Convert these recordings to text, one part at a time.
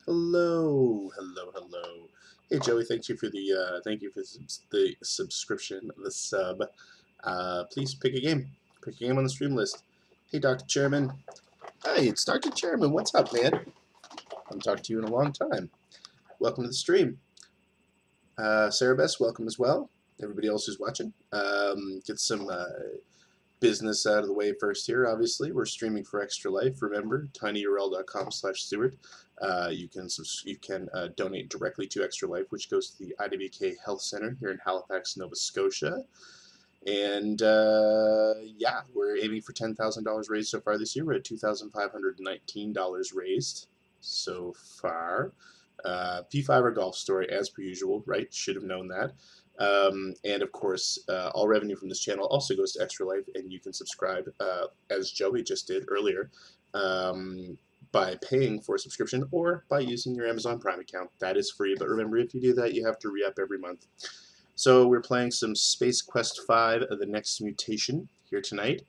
Hello, hello, hello. Hey Joey, thank you for the subscription, the sub. Please pick a game. Pick a game on the stream list. Hey Dr. Chairman. Hey, it's Dr. Chairman. What's up, man? I haven't talked to you in a long time. Welcome to the stream. Sarah Bess, welcome as well. Everybody else who's watching. Get some business out of the way first here. Obviously, we're streaming for Extra Life. Remember, tinyurl.com/Stewart. You can donate directly to Extra Life, which goes to the IWK Health Center here in Halifax, Nova Scotia. And yeah, we're aiming for $10,000 raised so far this year. We're at $2,519 raised so far. P5 Golf Story, as per usual, right? Should have known that. And of course, all revenue from this channel also goes to Extra Life, and you can subscribe, as Joey just did earlier, by paying for a subscription or by using your Amazon Prime account. That is free, but remember, if you do that, you have to re-up every month. So we're playing some Space Quest 5, The Next Mutation, here tonight.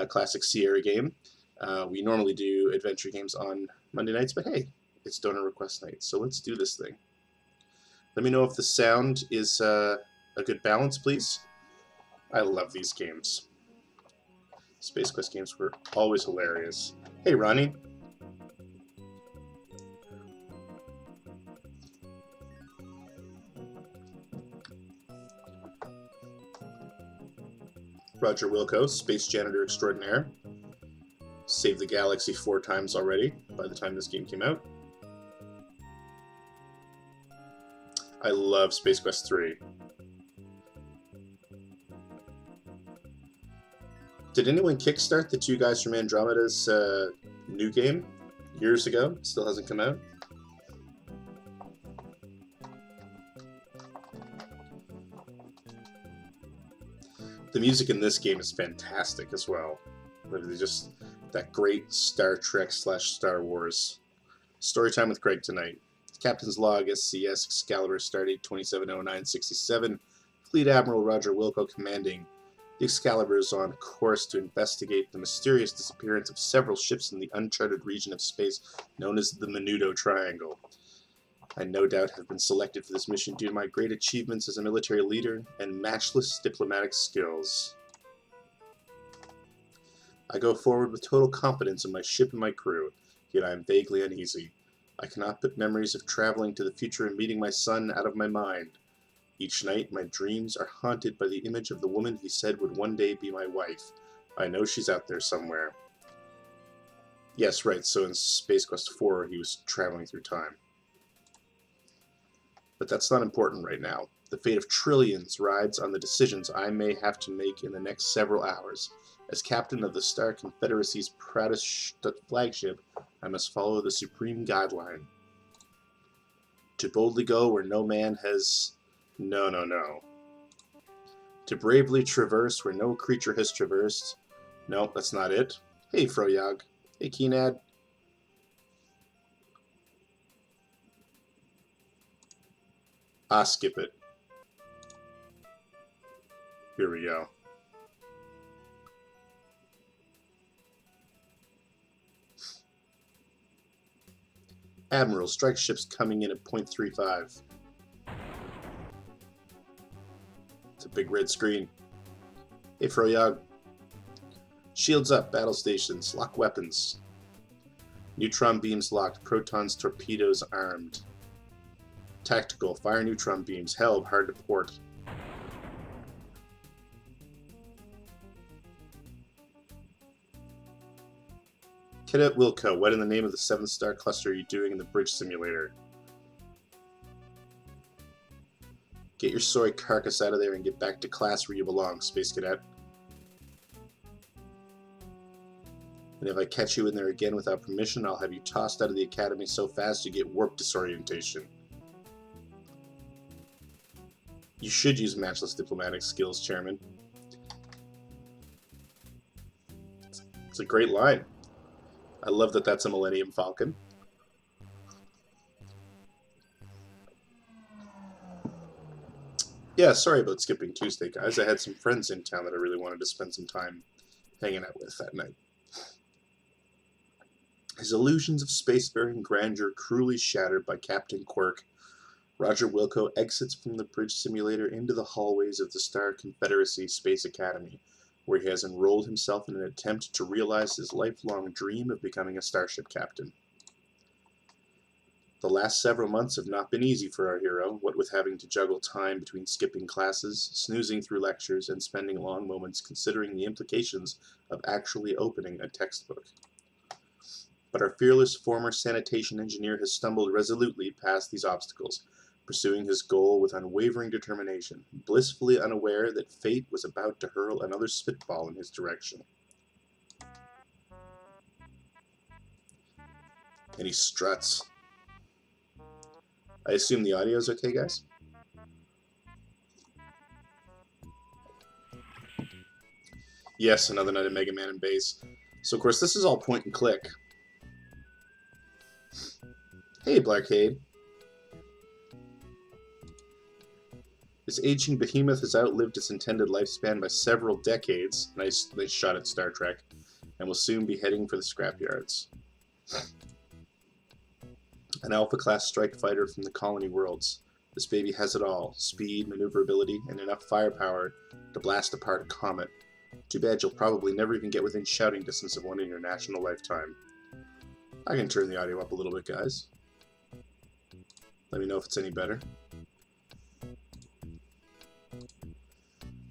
Classic Sierra game. We normally do adventure games on Monday nights, but hey, it's donor request night, so let's do this thing. Let me know if the sound is a good balance, please. I love these games. Space Quest games were always hilarious. Hey, Ronnie. Roger Wilco, Space Janitor Extraordinaire. Saved the galaxy 4 times already by the time this game came out. I love Space Quest 3. Did anyone kickstart the two guys from Andromeda's new game years ago? Still hasn't come out. The music in this game is fantastic as well. Literally just that great Star Trek / Star Wars. Storytime with Craig tonight. Captain's Log, SCS, Excalibur, Stardate 270967. Fleet Admiral Roger Wilco commanding. The Excalibur is on course to investigate the mysterious disappearance of several ships in the uncharted region of space known as the Menudo Triangle. I no doubt have been selected for this mission due to my great achievements as a military leader and matchless diplomatic skills. I go forward with total confidence in my ship and my crew, yet I am vaguely uneasy. I cannot put memories of traveling to the future and meeting my son out of my mind. Each night, my dreams are haunted by the image of the woman he said would one day be my wife. I know she's out there somewhere. Yes, right, so in Space Quest 4, he was traveling through time. But that's not important right now. The fate of trillions rides on the decisions I may have to make in the next several hours. As captain of the Star Confederacy's proudest flagship, I must follow the supreme guideline. To boldly go where no man has... No. To bravely traverse where no creature has traversed. No, that's not it. Hey, Froyog. Hey, Keenad. Skip it. Here we go. Admiral, strike ships coming in at 0.35. It's a big red screen. Hey, Froyog. Shields up, battle stations, lock weapons. Neutron beams locked, protons, torpedoes armed. Tactical, fire neutron beams, held, hard to port. Cadet Wilco, what in the name of the 7-star cluster are you doing in the bridge simulator? Get your sorry carcass out of there and get back to class where you belong, Space Cadet. And if I catch you in there again without permission, I'll have you tossed out of the academy so fast you get warp disorientation. You should use matchless diplomatic skills, Chairman. It's a great line. I love that that's a Millennium Falcon. Yeah, sorry about skipping Tuesday, guys. I had some friends in town that I really wanted to spend some time hanging out with that night. His illusions of spacefaring grandeur cruelly shattered by Captain Quirk, Roger Wilco exits from the bridge simulator into the hallways of the Star Confederacy Space Academy, where he has enrolled himself in an attempt to realize his lifelong dream of becoming a starship captain. The last several months have not been easy for our hero, what with having to juggle time between skipping classes, snoozing through lectures, and spending long moments considering the implications of actually opening a textbook. But our fearless former sanitation engineer has stumbled resolutely past these obstacles, pursuing his goal with unwavering determination, blissfully unaware that fate was about to hurl another spitball in his direction. And he struts. I assume the audio is okay, guys? Yes, another night of Mega Man and Bass. So, of course, this is all point and click. Hey, Blackade. This aging behemoth has outlived its intended lifespan by several decades. Nice shot at Star Trek. And will soon be heading for the scrapyards. An Alpha-class strike fighter from the colony worlds. This baby has it all. Speed, maneuverability, and enough firepower to blast apart a comet. Too bad you'll probably never even get within shouting distance of one in your national lifetime. I can turn the audio up a little bit, guys. Let me know if it's any better.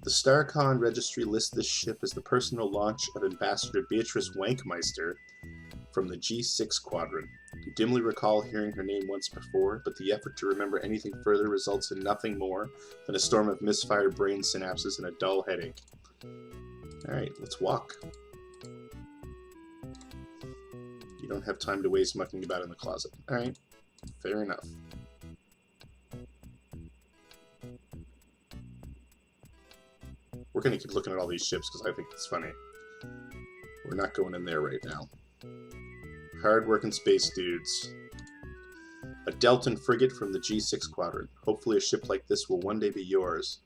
The StarCon registry lists this ship as the personal launch of Ambassador Beatrice Wankmeister from the G6 Quadrant. You dimly recall hearing her name once before, but the effort to remember anything further results in nothing more than a storm of misfired brain synapses and a dull headache. Alright, let's walk. You don't have time to waste mucking about in the closet. Alright, fair enough. We're going to keep looking at all these ships because I think it's funny. We're not going in there right now. Hard-working space dudes. A Delton frigate from the G6 Quadrant. Hopefully a ship like this will one day be yours,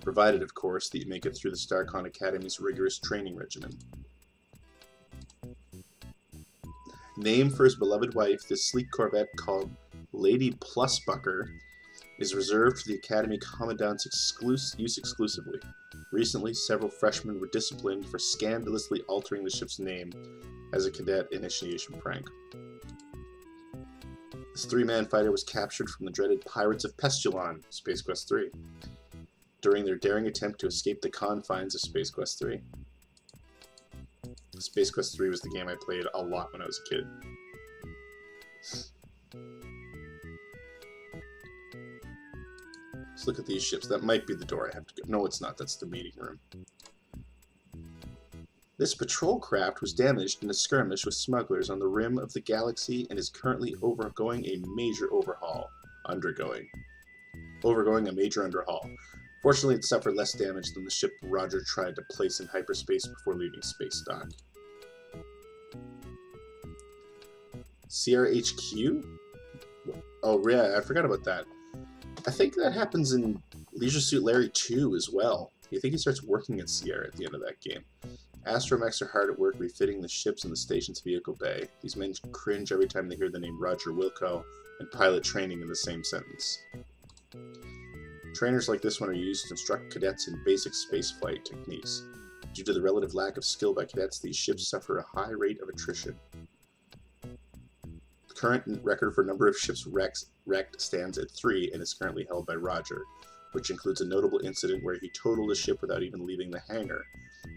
provided, of course, that you make it through the StarCon Academy's rigorous training regimen. Named for his beloved wife, this sleek corvette called Lady Plusbucker is reserved for the Academy Commandant's use exclusively. Recently, several freshmen were disciplined for scandalously altering the ship's name as a cadet initiation prank. This three-man fighter was captured from the dreaded Pirates of Pestulon, Space Quest 3, during their daring attempt to escape the confines of Space Quest 3. Space Quest 3 was the game I played a lot when I was a kid. Let's look at these ships. That might be the door I have to go. No, it's not. That's the meeting room. This patrol craft was damaged in a skirmish with smugglers on the rim of the galaxy and is currently undergoing a major overhaul. Overgoing a major underhaul. Fortunately, it suffered less damage than the ship Roger tried to place in hyperspace before leaving space dock. CRHQ? Oh, yeah, I forgot about that. I think that happens in Leisure Suit Larry 2 as well. I think he starts working at Sierra at the end of that game. Astromechs are hard at work refitting the ships in the station's vehicle bay. These men cringe every time they hear the name Roger Wilco and pilot training in the same sentence. Trainers like this one are used to instruct cadets in basic spaceflight techniques. Due to the relative lack of skill by cadets, these ships suffer a high rate of attrition. The current record for number of ships wrecked stands at 3 and is currently held by Roger, which includes a notable incident where he totaled a ship without even leaving the hangar.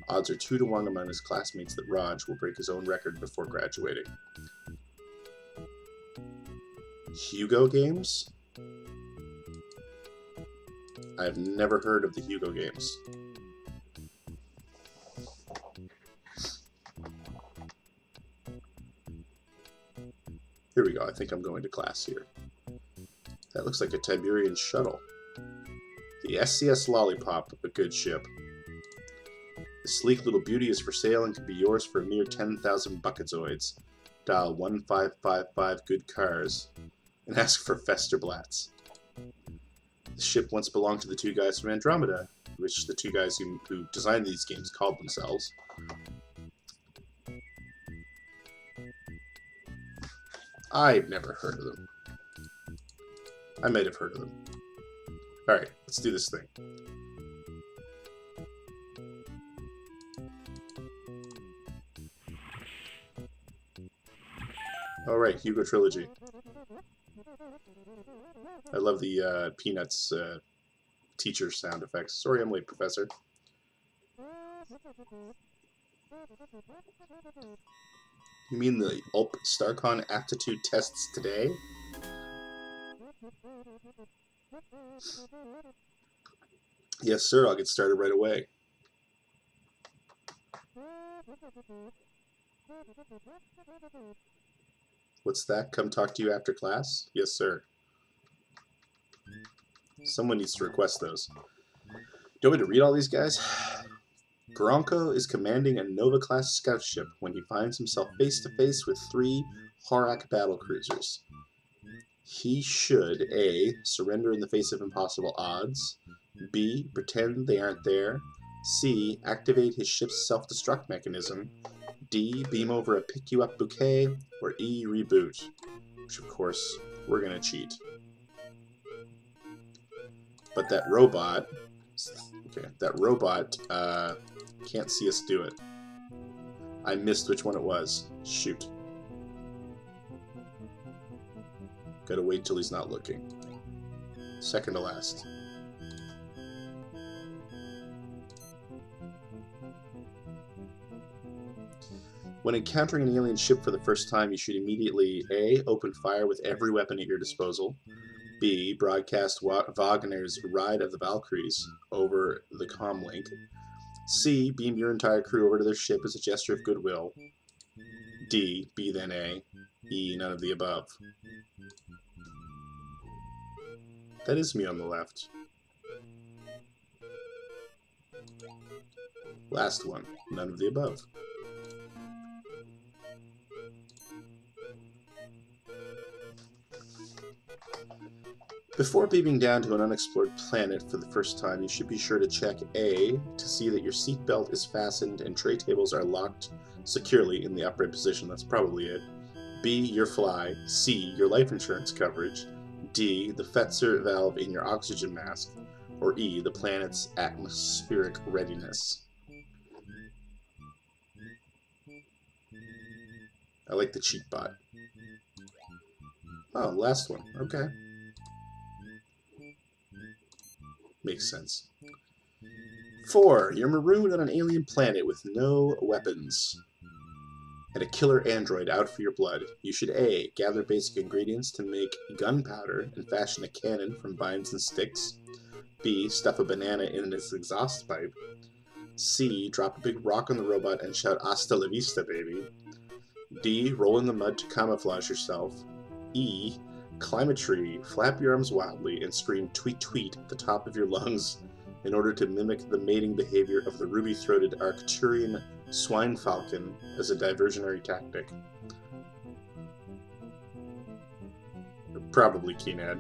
Odds are 2 to 1 among his classmates that Raj will break his own record before graduating. Hugo games? I've never heard of the Hugo games. Here we go. I think I'm going to class here. That looks like a Tiberian shuttle. The SCS Lollipop, a good ship. The sleek little beauty is for sale and can be yours for a mere 10,000 bucketzoids. Dial 1555 good cars and ask for Festerblatts. The ship once belonged to the two guys from Andromeda, which the two guys who designed these games called themselves. I've never heard of them. I might have heard of them. Alright, let's do this thing. Alright, Hugo Trilogy. I love the Peanuts teacher sound effects. Sorry I'm late, Professor. You mean the ULP StarCon aptitude tests today? Yes, sir. I'll get started right away. What's that? Come talk to you after class? Yes, sir. Someone needs to request those. Do you want me to read all these guys? Gronko is commanding a Nova-class scout ship when he finds himself face-to-face with 3 Horak battlecruisers. He should A. Surrender in the face of impossible odds, B. Pretend they aren't there, C. Activate his ship's self-destruct mechanism, D. Beam over a pick-you-up bouquet, or E. Reboot. Which, of course, we're gonna cheat. But that robot... Okay, that robot can't see us do it. I missed which one it was. Shoot. Gotta wait till he's not looking. Second to last. When encountering an alien ship for the first time, you should immediately A. Open fire with every weapon at your disposal, B. Broadcast Wagner's Ride of the Valkyries over the comlink, C. Beam your entire crew over to their ship as a gesture of goodwill, D. B then A, E. None of the above. That is me on the left. Last one. None of the above. Before beaming down to an unexplored planet for the first time, you should be sure to check A, to see that your seatbelt is fastened and tray tables are locked securely in the upright position. That's probably it. B, your fly. C, your life insurance coverage. D, the Fetzer valve in your oxygen mask. Or E, the planet's atmospheric readiness. I like the cheat bot. Oh, last one. Okay. Makes sense. 4. You're marooned on an alien planet with no weapons and a killer android out for your blood. You should A. Gather basic ingredients to make gunpowder and fashion a cannon from vines and sticks. B. Stuff a banana in its exhaust pipe. C. Drop a big rock on the robot and shout "Hasta la vista, baby." D. Roll in the mud to camouflage yourself. E. Climb a tree, flap your arms wildly, and scream "tweet tweet" at the top of your lungs in order to mimic the mating behavior of the ruby-throated Arcturian swine falcon as a diversionary tactic. Probably Keenad.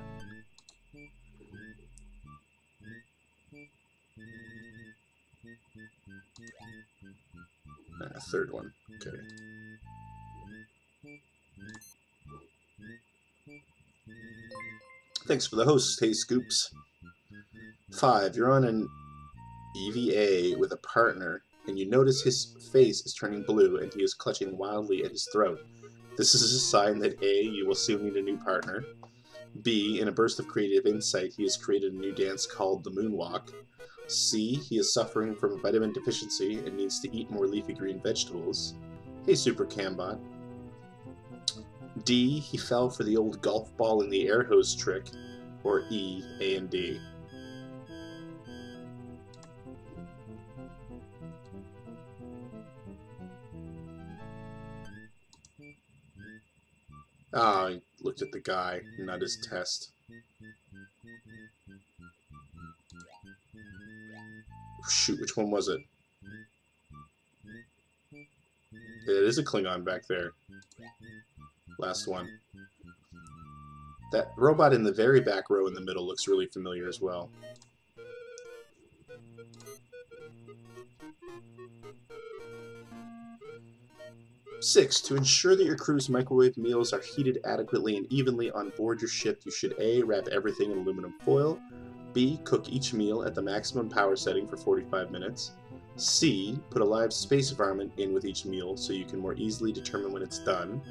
Third one. Okay. Thanks for the host, Hey Scoops. 5. You're on an EVA with a partner, and you notice his face is turning blue and he is clutching wildly at his throat. This is a sign that A. You will soon need a new partner. B. In a burst of creative insight, he has created a new dance called the Moonwalk. C. He is suffering from a vitamin deficiency and needs to eat more leafy green vegetables. Hey, Super Cambot. D. He fell for the old golf ball in the air hose trick. Or E. A and D. Ah, I looked at the guy, not his test. Shoot, which one was it? It is a Klingon back there. Last one. That robot in the very back row in the middle looks really familiar as well. 6. To ensure that your crew's microwave meals are heated adequately and evenly on board your ship, you should A. Wrap everything in aluminum foil, B. Cook each meal at the maximum power setting for 45 minutes, C. Put a live space varmint in with each meal so you can more easily determine when it's done,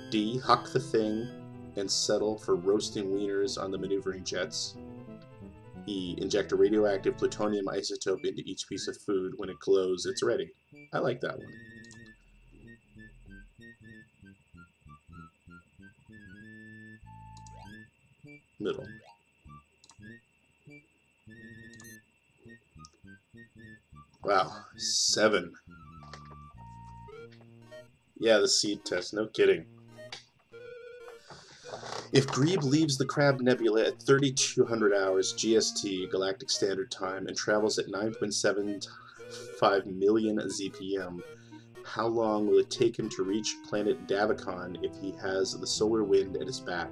D. Huck the thing and settle for roasting wieners on the maneuvering jets, E. Inject a radioactive plutonium isotope into each piece of food. When it glows, it's ready. I like that one. Middle. Wow, 7. Yeah, the seed test, no kidding. If Grebe leaves the Crab Nebula at 3200 hours GST, Galactic Standard Time, and travels at 9.75 million ZPM, how long will it take him to reach planet Davicon if he has the solar wind at his back?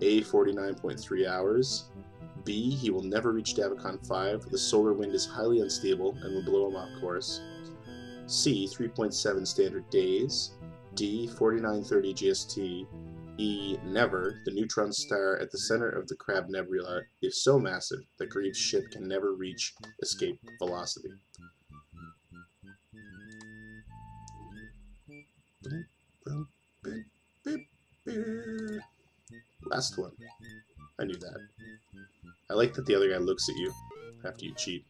A. 49.3 hours. B. He will never reach Davicon 5. The solar wind is highly unstable and will blow him off course. C. 3.7 standard days. D. 4930 GST. E. Never. The neutron star at the center of the Crab Nebula is so massive that Grebe's ship can never reach escape velocity. Last one. I knew that. I like that the other guy looks at you after you cheat.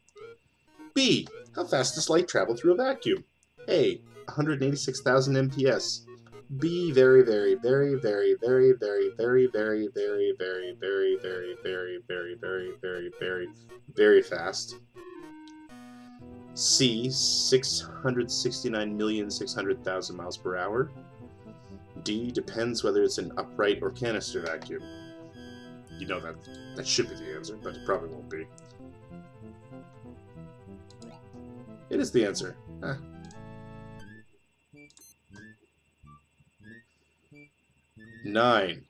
B. How fast does light travel through a vacuum? A. 186,000 MPS. B. Very, very, very, very, very, very, very, very, very, very, very, very, very, very, very, very, very, very fast. C. 669,600,000 miles per hour. D. Depends whether it's an upright or canister vacuum. You know that should be the answer, but it probably won't be. It is the answer. 9.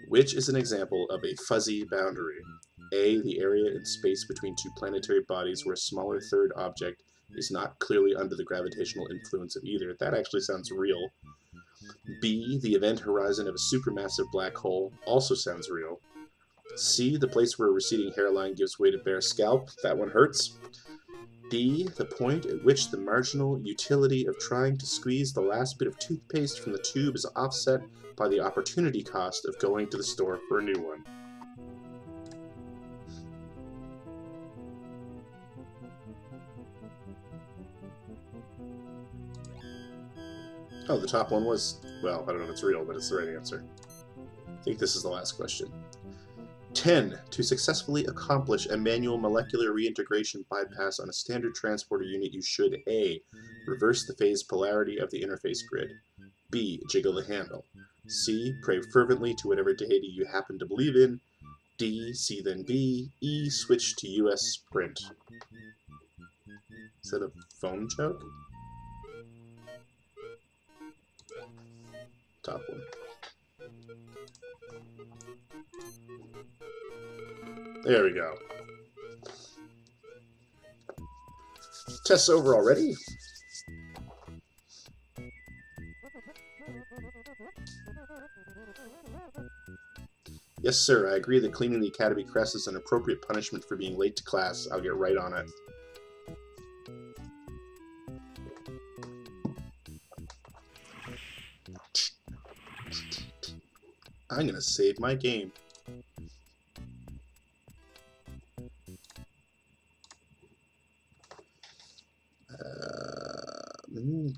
Which is an example of a fuzzy boundary? A. The area in space between two planetary bodies where a smaller third object is not clearly under the gravitational influence of either. That actually sounds real. B. The event horizon of a supermassive black hole. Also sounds real. C. The place where a receding hairline gives way to bare scalp. That one hurts. D. The point at which the marginal utility of trying to squeeze the last bit of toothpaste from the tube is offset by the opportunity cost of going to the store for a new one. Oh, the top one was, well, I don't know if it's real, but it's the right answer. I think this is the last question. 10. To successfully accomplish a manual molecular reintegration bypass on a standard transporter unit, you should A. Reverse the phase polarity of the interface grid. B. Jiggle the handle. C. Pray fervently to whatever deity you happen to believe in. D. C then B. E. Switch to US Sprint. Is that a phone joke? Top one. There we go. Test's over already? Yes, sir. I agree that cleaning the Academy crest is an appropriate punishment for being late to class. I'll get right on it. I'm gonna save my game.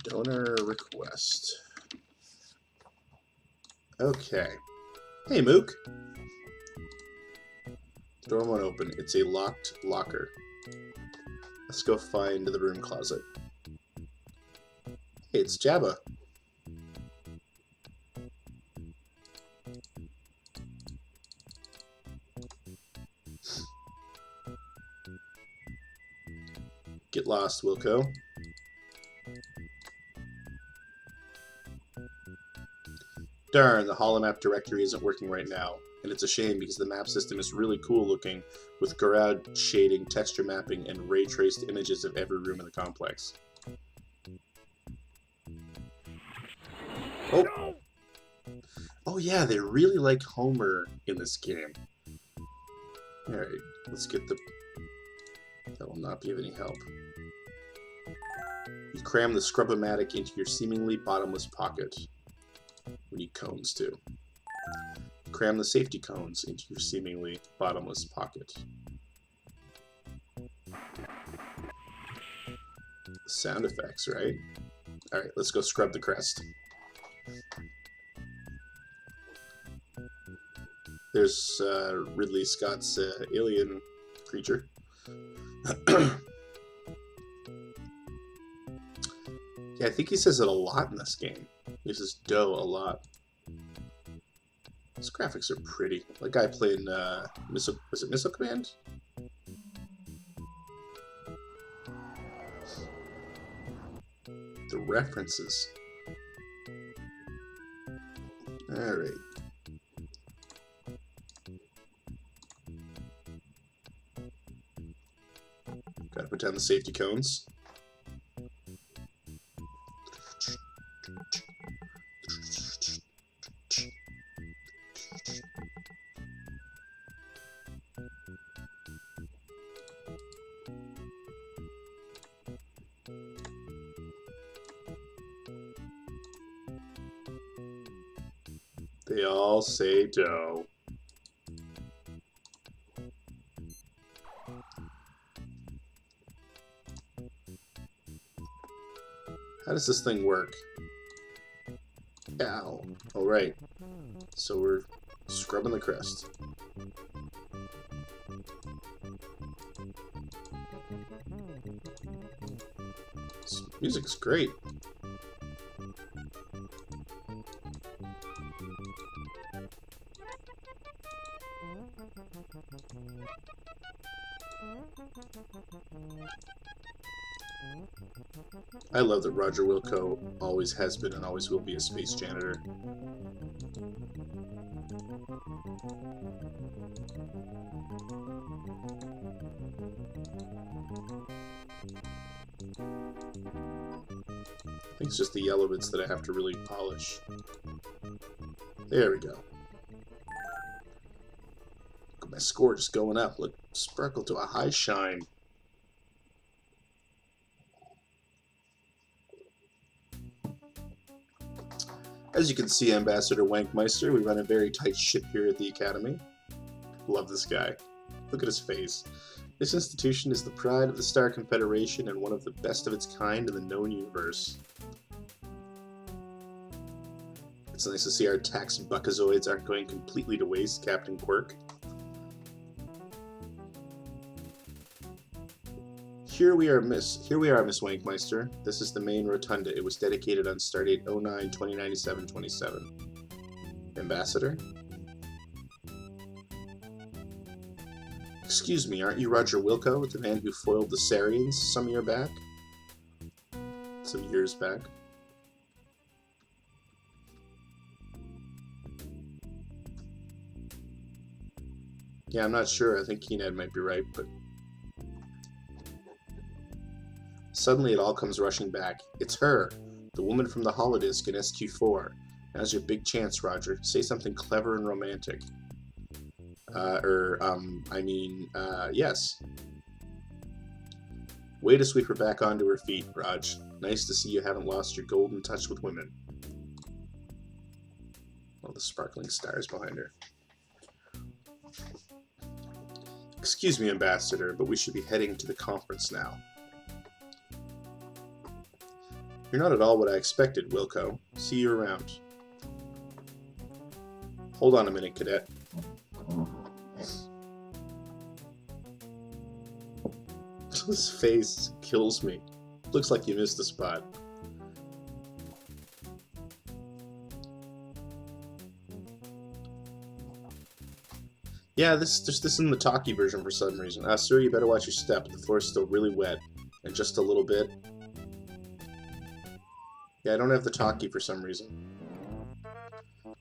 Donor request. Okay. Hey, Mook. Door won't open. It's a locked locker. Let's go find the room closet. Hey, it's Jabba. Get lost, Wilco. Darn, the holomap directory isn't working right now, and it's a shame because the map system is really cool looking with Garad shading, texture mapping, and ray-traced images of every room in the complex. Oh. Oh yeah, they really like Homer in this game. Alright, let's get the... That will not be of any help. You cram the Scrub-O-Matic into your seemingly bottomless pocket. We need cones too. Cram the safety cones into your seemingly bottomless pocket. Sound effects, right? Alright, let's go scrub the crest. There's Ridley Scott's alien creature. Yeah, I think he says it a lot in this game. He uses dough a lot. These graphics are pretty. That guy playing Missile... Was it Missile Command? The references. Alright. Gotta put down the safety cones. They all say dough. How does this thing work? Ow. Alright. So we're scrubbing the crest. This music's great. I love that Roger Wilco always has been and always will be a space janitor. I think it's just the yellow bits that I have to really polish. There we go. My score just going up. Look, sparkle to a high shine. As you can see, Ambassador Wankmeister, we run a very tight ship here at the Academy. Love this guy. Look at his face. This institution is the pride of the Star Confederation and one of the best of its kind in the known universe. It's nice to see our tax buckazoids aren't going completely to waste, Captain Quirk. Here we are, Miss Wankmeister. This is the main rotunda. It was dedicated on Stardate 09-2097-27. Ambassador? Excuse me, aren't you Roger Wilco, the man who foiled the Sarians some years back? Yeah, I'm not sure. I think Keenad might be right, but... Suddenly it all comes rushing back. It's her, the woman from the holodisc in SQ4. Now's your big chance, Roger. Say something clever and romantic. Yes. Way to sweep her back onto her feet, Raj. Nice to see you haven't lost your golden touch with women. Oh, the sparkling stars behind her. Excuse me, Ambassador, but we should be heading to the conference now. You're not at all what I expected, Wilco. See you around. Hold on a minute, Cadet. This face kills me. Looks like you missed the spot. Yeah, there's this in the talkie version for some reason. Sir, you better watch your step. The floor's still really wet. And just a little bit. Yeah, I don't have the talkie for some reason.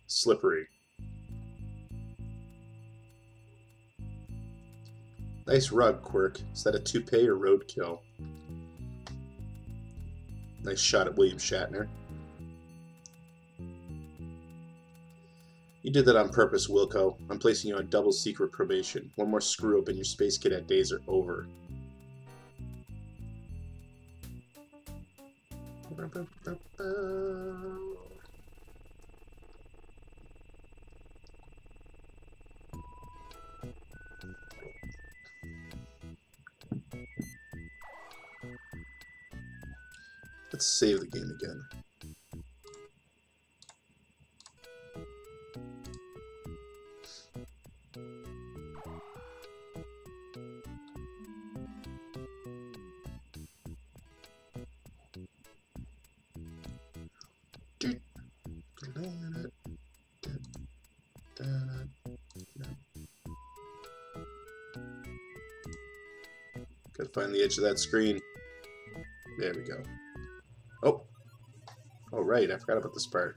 Slippery. Nice rug, Quirk. Is that a toupee or roadkill? Nice shot at William Shatner. You did that on purpose, Wilco. I'm placing you on double secret probation. One more screw-up and your space cadet days are over. Let's save the game again. Gotta find the edge of that screen. There we go. Oh. Oh, right. I forgot about this part.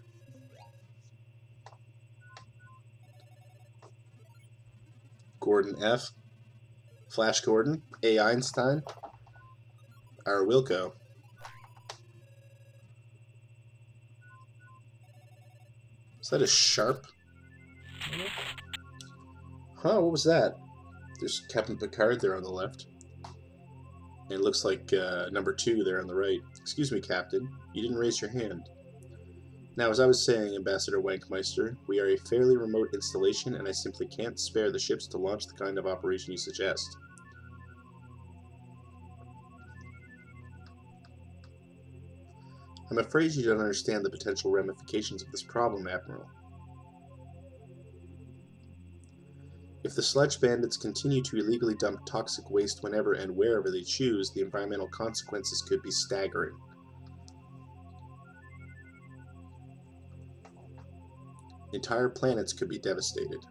Gordon F. Flash Gordon. A. Einstein. Our Wilco. Is that a sharp? Huh, what was that? There's Captain Picard there on the left. And it looks like number 2 there on the right. Excuse me, Captain. You didn't raise your hand. Now, as I was saying, Ambassador Wankmeister, we are a fairly remote installation, and I simply can't spare the ships to launch the kind of operation you suggest. I'm afraid you don't understand the potential ramifications of this problem, Admiral. If the sludge bandits continue to illegally dump toxic waste whenever and wherever they choose, the environmental consequences could be staggering. Entire planets could be devastated.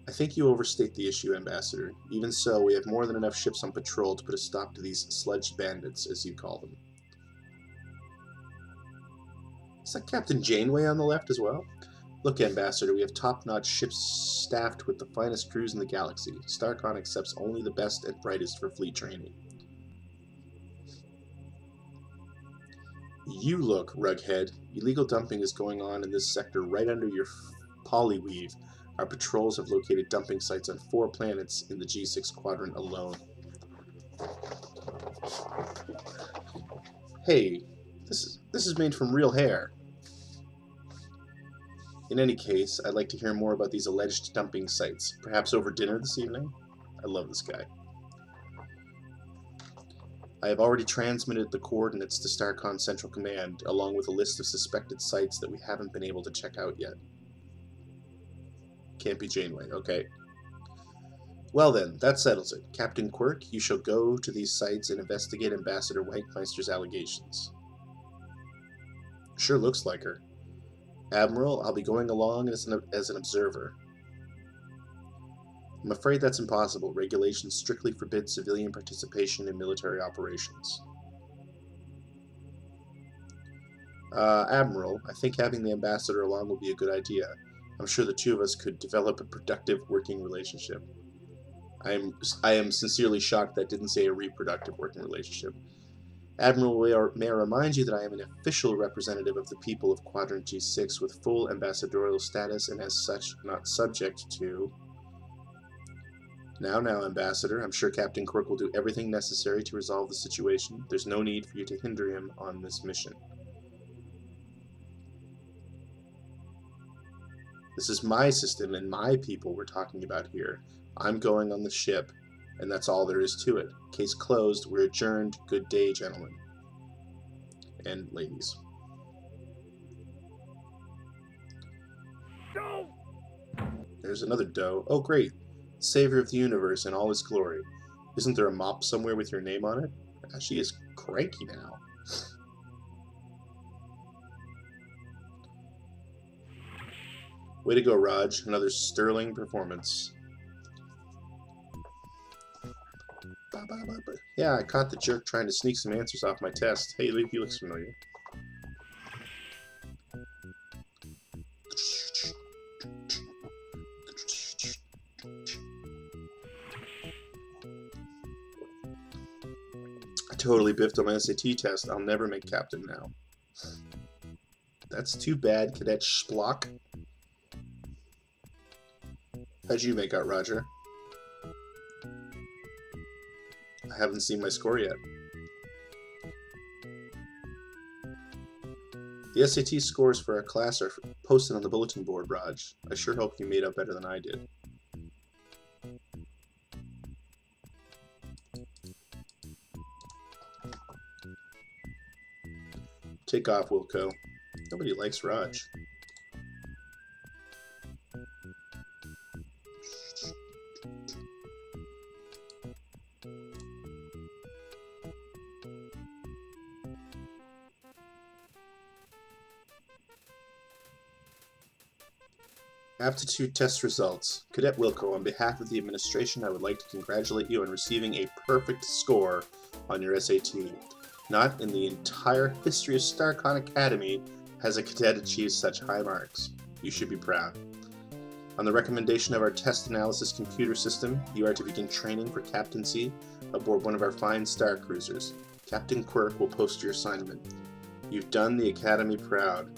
I think you overstate the issue, Ambassador. Even so, we have more than enough ships on patrol to put a stop to these sludge bandits, as you call them. Is that Captain Janeway on the left as well? Look, Ambassador, we have top-notch ships staffed with the finest crews in the galaxy. Starcon accepts only the best and brightest for fleet training. You look, Rughead. Illegal dumping is going on in this sector right under your polyweave. Our patrols have located dumping sites on 4 planets in the G6 quadrant alone. Hey, this is made from real hair. In any case, I'd like to hear more about these alleged dumping sites. Perhaps over dinner this evening? I love this guy. I have already transmitted the coordinates to Starcon Central Command, along with a list of suspected sites that we haven't been able to check out yet. Can't be Janeway, okay. Well then, that settles it. Captain Quirk, you shall go to these sites and investigate Ambassador Wankmeister's allegations. Sure looks like her. Admiral, I'll be going along as an observer. I'm afraid that's impossible. Regulations strictly forbid civilian participation in military operations. Admiral, I think having the ambassador along will be a good idea. I'm sure the two of us could develop a productive working relationship. I am sincerely shocked that didn't say a reproductive working relationship. Admiral, may I remind you that I am an official representative of the people of Quadrant G6 with full ambassadorial status and as such not subject to... Now, Ambassador, I'm sure Captain Quirk will do everything necessary to resolve the situation. There's no need for you to hinder him on this mission. This is my system and my people we're talking about here. I'm going on the ship, and that's all there is to it. Case closed. We're adjourned. Good day, gentlemen. And ladies. No! There's another doe. Oh, great. Savior of the universe in all his glory. Isn't there a mop somewhere with your name on it? She is cranky now. Way to go, Raj. Another sterling performance. Yeah, I caught the jerk trying to sneak some answers off my test. Hey, he looks familiar. I totally biffed on my SAT test. I'll never make captain now. That's too bad, Cadet Schlock. How'd you make out, Roger? I haven't seen my score yet. The SAT scores for our class are posted on the bulletin board, Raj. I sure hope you made out better than I did. Take off, Wilco. Nobody likes Raj. Aptitude test results. Cadet Wilco, on behalf of the administration, I would like to congratulate you on receiving a perfect score on your SAT. Not in the entire history of StarCon Academy has a cadet achieved such high marks. You should be proud. On the recommendation of our test analysis computer system, you are to begin training for captaincy aboard one of our fine star cruisers. Captain Quirk will post your assignment. You've done the Academy proud.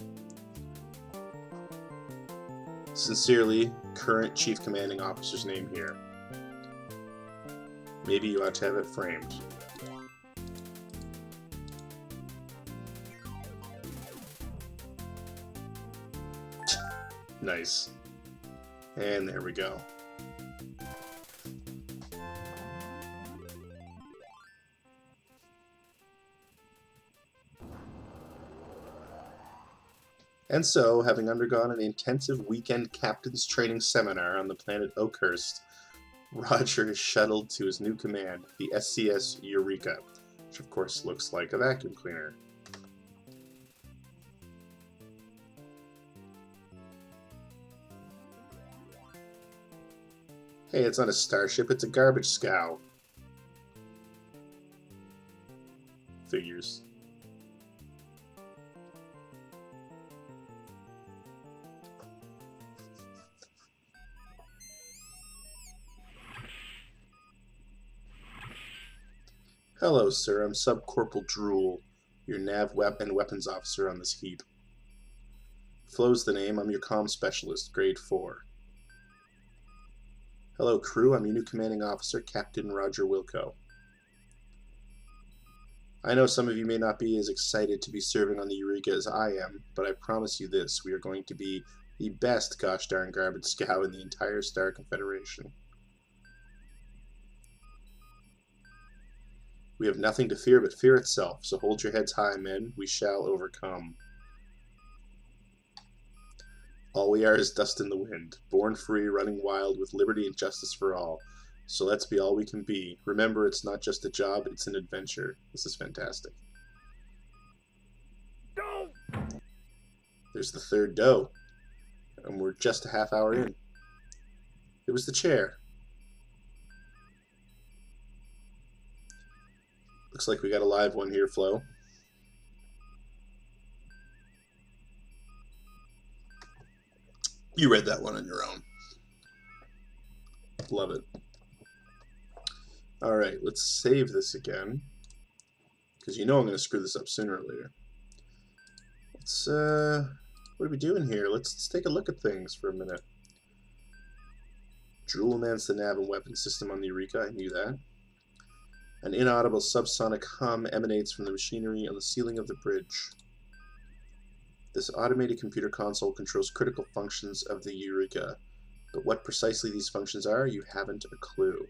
Sincerely, current Chief Commanding Officer's name here. Maybe you ought to have it framed. Nice. And there we go. And so, having undergone an intensive weekend captain's training seminar on the planet Oakhurst, Roger is shuttled to his new command, the SCS Eureka, which of course looks like a vacuum cleaner. Hey, it's not a starship, it's a garbage scow. Figures. Hello, sir. I'm Sub-Corporal Drool, your nav and weapons officer on this heap. Flo's the name. I'm your comm specialist, grade 4. Hello, crew. I'm your new commanding officer, Captain Roger Wilco. I know some of you may not be as excited to be serving on the Eureka as I am, but I promise you this, we are going to be the best gosh darn garbage scow in the entire Star Confederation. We have nothing to fear but fear itself, so hold your heads high, men. We shall overcome. All we are is dust in the wind, born free, running wild, with liberty and justice for all. So let's be all we can be. Remember, it's not just a job, it's an adventure. This is fantastic. No! There's the third doe, and we're just a half hour in. It was the chair. Looks like we got a live one here, Flo. You read that one on your own. Love it. Alright, let's save this again. Because you know I'm going to screw this up sooner or later. Let's, what are we doing here? Let's take a look at things for a minute. Drool mans the nav and weapon system on the Eureka, I knew that. An inaudible subsonic hum emanates from the machinery on the ceiling of the bridge. This automated computer console controls critical functions of the Eureka, but what precisely these functions are, you haven't a clue.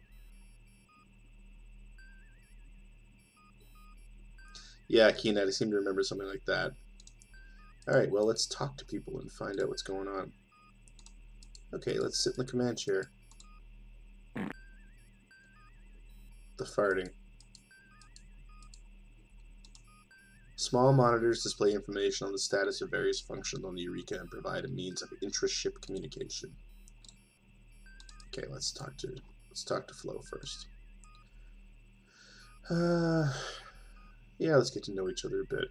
Yeah, Keenat, I seem to remember something like that. Alright, well, let's talk to people and find out what's going on. Okay, let's sit in the command chair. The farting. Small monitors display information on the status of various functions on the Eureka and provide a means of intra-ship communication. Okay, let's talk to Flo first. Yeah, let's get to know each other a bit.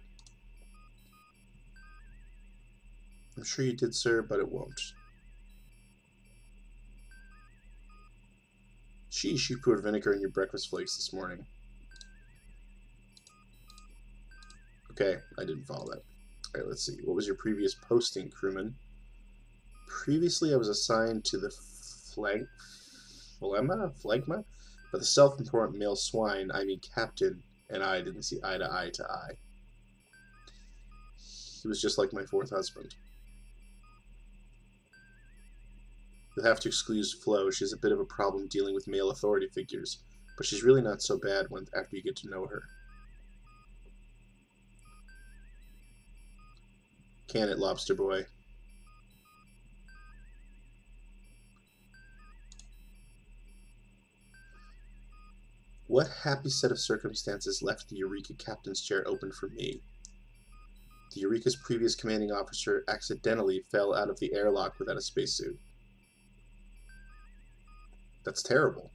I'm sure you did, sir, but it won't. Sheesh, you poured vinegar in your breakfast flakes this morning. Okay, I didn't follow that. Alright, let's see. What was your previous posting, crewman? Previously, I was assigned to the Phlegma? But the self-important male swine, I mean Captain, and I didn't see eye to eye to eye. He was just like my fourth husband. You'll have to excuse Flo. She has a bit of a problem dealing with male authority figures, but she's really not so bad after you get to know her. Can it, Lobster Boy? What happy set of circumstances left the Eureka captain's chair open for me? The Eureka's previous commanding officer accidentally fell out of the airlock without a spacesuit. That's terrible.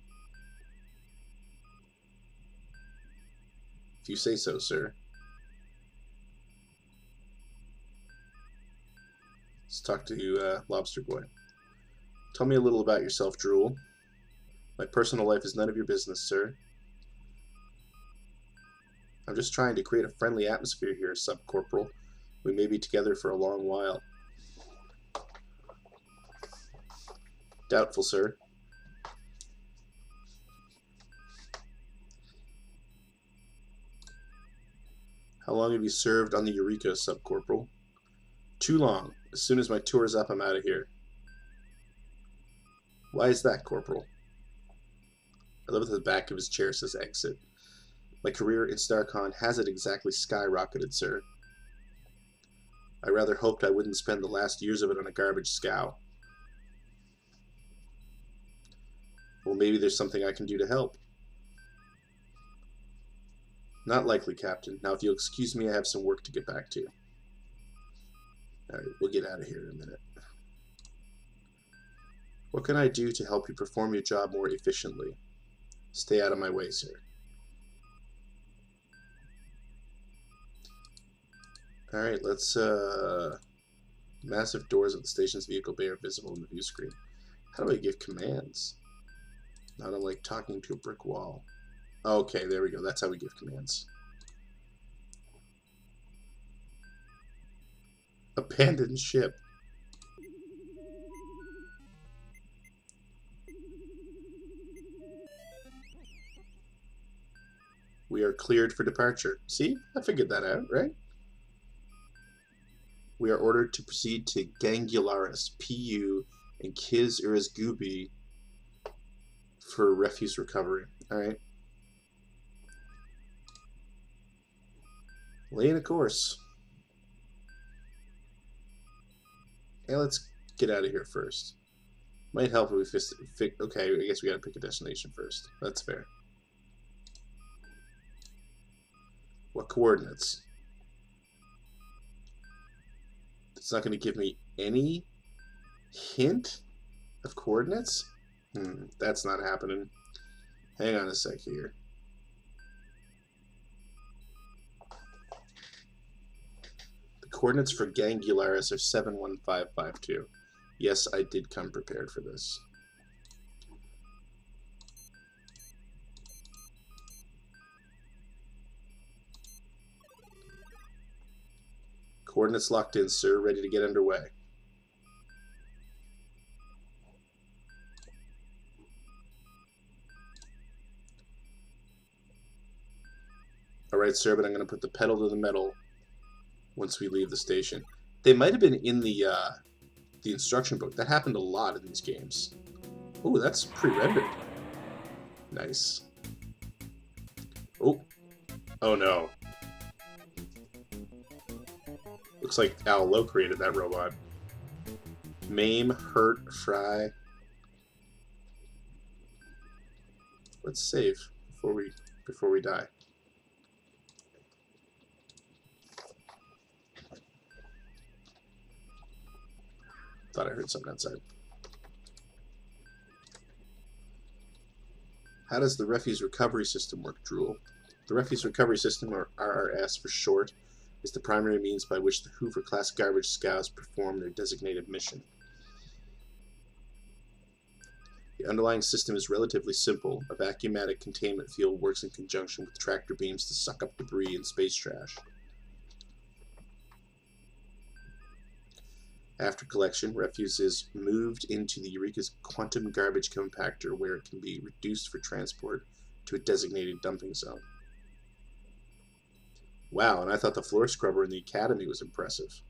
If you say so, sir. Let's talk to Lobster Boy. Tell me a little about yourself, Drool. My personal life is none of your business, sir. I'm just trying to create a friendly atmosphere here, Sub-Corporal. We may be together for a long while. Doubtful, sir. How long have you served on the Eureka, Sub-Corporal? Too long. As soon as my tour is up, I'm out of here. Why is that, Corporal? I love that the back of his chair says exit. My career in StarCon hasn't exactly skyrocketed, sir. I rather hoped I wouldn't spend the last years of it on a garbage scow. Well, maybe there's something I can do to help. Not likely, Captain. Now, if you'll excuse me, I have some work to get back to. Alright, we'll get out of here in a minute. What can I do to help you perform your job more efficiently? Stay out of my way, sir. Alright, let's, massive doors of the station's vehicle bay are visible in the view screen. How do I give commands? Not unlike talking to a brick wall. Okay, there we go. That's how we give commands. Abandoned ship. We are cleared for departure. See? I figured that out, right? We are ordered to proceed to Gangularis, PU, and Kiz Urizgubi for refuse recovery. Alright. Laying a course. Hey, let's get out of here first. Might help if we okay, I guess we gotta pick a destination first. That's fair. What coordinates? It's not going to give me any hint of coordinates? That's not happening. Hang on a sec here. The coordinates for Gangularis are 71552. Yes, I did come prepared for this. Coordinates locked in, sir. Ready to get underway. Alright, sir, but I'm going to put the pedal to the metal once we leave the station. They might have been in the instruction book. That happened a lot in these games. Ooh, that's pre-rendered. Nice. Oh. Oh no. Looks like Al Lowe created that robot. Maim, hurt, fry. Let's save before we die. Thought I heard something outside. How does the refuse recovery system work, Drool? The refuse recovery system, or RRS for short, is the primary means by which the Hoover-class garbage scows perform their designated mission. The underlying system is relatively simple. A vacuumatic containment field works in conjunction with tractor beams to suck up debris and space trash. After collection, refuse is moved into the Eureka's quantum garbage compactor, where it can be reduced for transport to a designated dumping zone. Wow, and I thought the floor scrubber in the academy was impressive.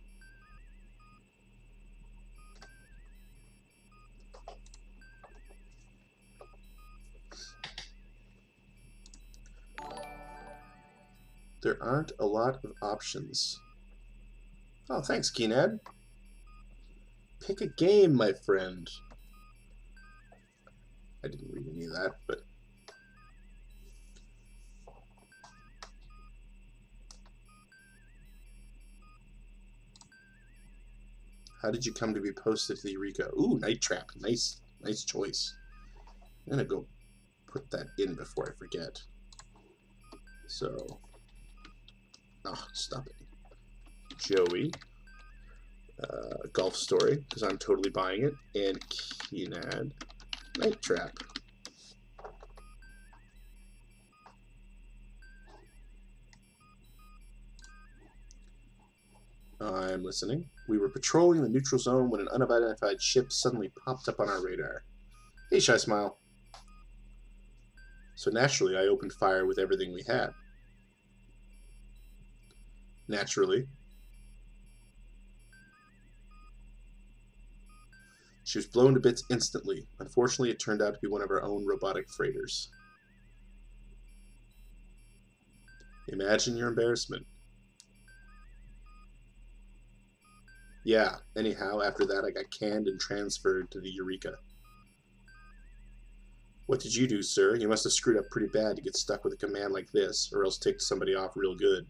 There aren't a lot of options. Oh, thanks, Keenad. Pick a game, my friend. I didn't read any of that, but... How did you come to be posted to the Eureka? Ooh, Night Trap. Nice choice. I'm gonna go put that in before I forget. So... Oh, stop it. Joey. Golf Story, because I'm totally buying it. And Keenad. Night Trap. I'm listening. We were patrolling the neutral zone when an unidentified ship suddenly popped up on our radar. Hey, Shy Smile. So naturally, I opened fire with everything we had. Naturally. She was blown to bits instantly. Unfortunately, it turned out to be one of our own robotic freighters. Imagine your embarrassment. Yeah, anyhow, after that I got canned and transferred to the Eureka. What did you do, sir? You must have screwed up pretty bad to get stuck with a command like this, or else ticked somebody off real good.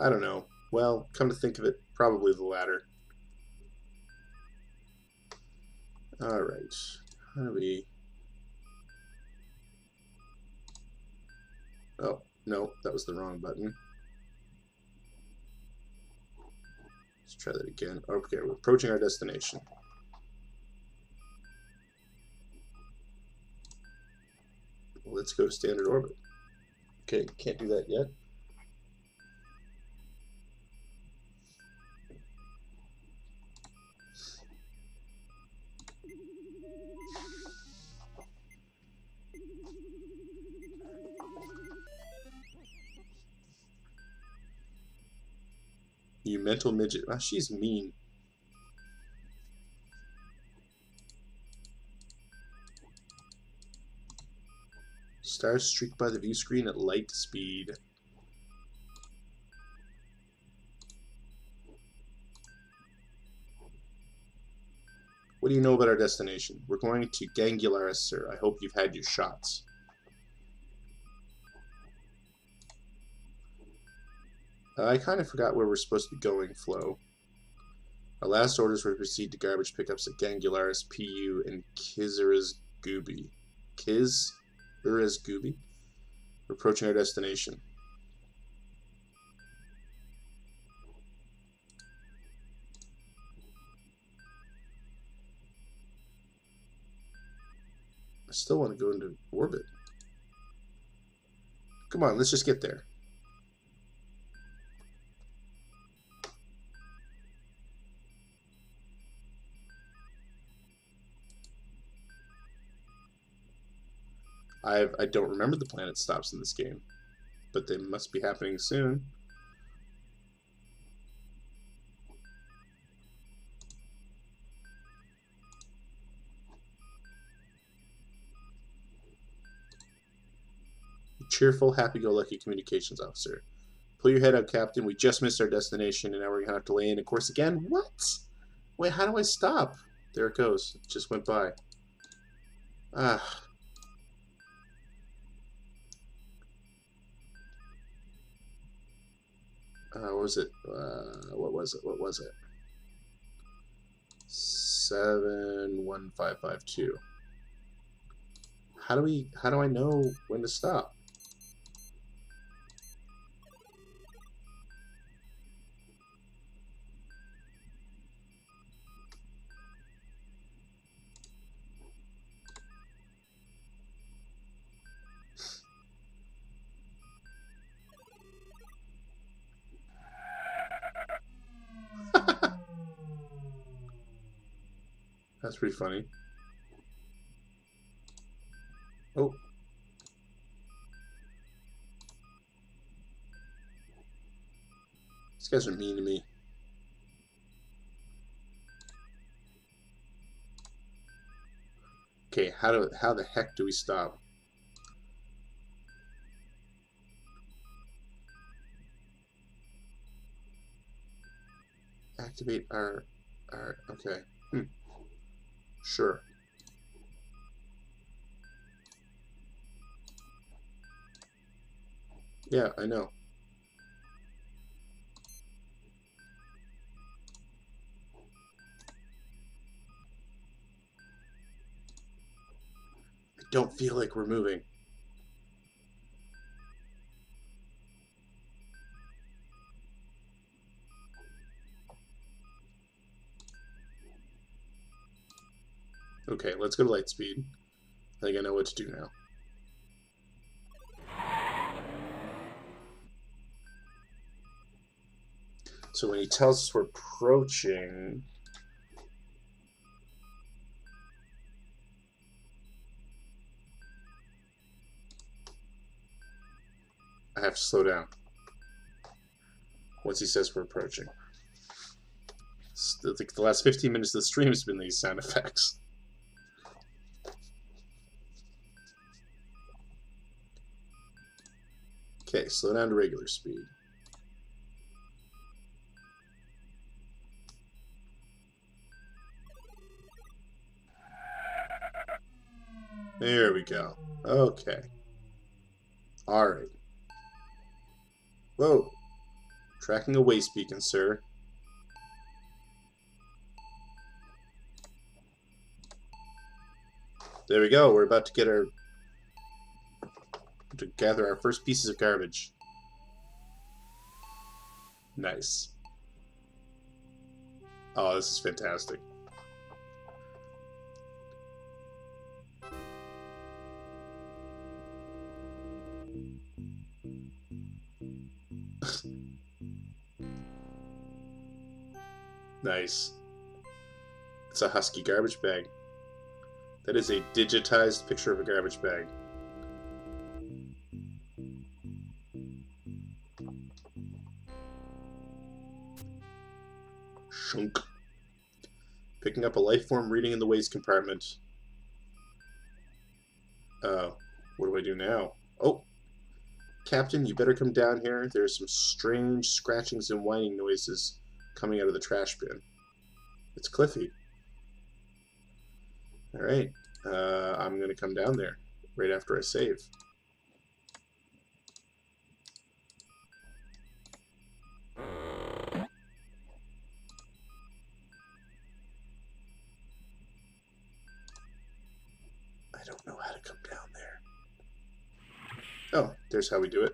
I don't know. Well, come to think of it, probably the latter. Alright. How do we... Oh, no, that was the wrong button. Let's try that again. Okay, we're approaching our destination. Let's go to standard orbit. Okay, can't do that yet. You mental midget. Ah, she's mean. Stars streak by the view screen at light speed. What do you know about our destination? We're going to Gangularis, sir. I hope you've had your shots. I kind of forgot where we're supposed to be going, Flo. Our last orders were to proceed to garbage pickups at Gangularis, PU, and Kizaras Gooby. Kizaras Gooby? We're approaching our destination. I still want to go into orbit. Come on, let's just get there. I don't remember the planet stops in this game, but they must be happening soon. Cheerful, happy-go-lucky communications officer. Pull your head up, Captain. We just missed our destination, and now we're going to have to lay in a course again. What? Wait, how do I stop? There it goes. It just went by. Ah. What was it? What was it? What was it? 71552. How do I know when to stop? That's pretty funny. Oh. These guys are mean to me. Okay, how the heck do we stop? Activate our okay. Sure. Yeah, I know. I don't feel like we're moving. Okay, let's go to light speed. I think I know what to do now. So when he tells us we're approaching... I have to slow down. Once he says we're approaching. The last 15 minutes of the stream has been these sound effects. Okay, slow down to regular speed. There we go. Okay. Alright. Whoa. Tracking a waste beacon, sir. There we go. We're about to get to gather our first pieces of garbage. Nice. Oh, this is fantastic. Nice. It's a husky garbage bag. That is a digitized picture of a garbage bag. Shunk. Picking up a life form reading in the waste compartment. What do I do now? Oh! Captain, you better come down here. There's some strange scratchings and whining noises coming out of the trash bin. It's Cliffy. Alright. I'm going to come down there right after I save. I don't know how to come down there. Oh, there's how we do it.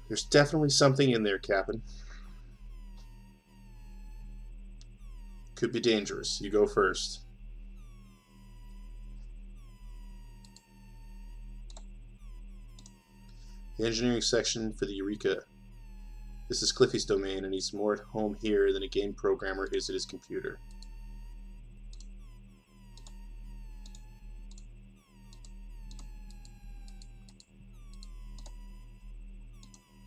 There's definitely something in there, Captain. Could be dangerous. You go first. The engineering section for the Eureka. This is Cliffy's domain, and he's more at home here than a game programmer is at his computer.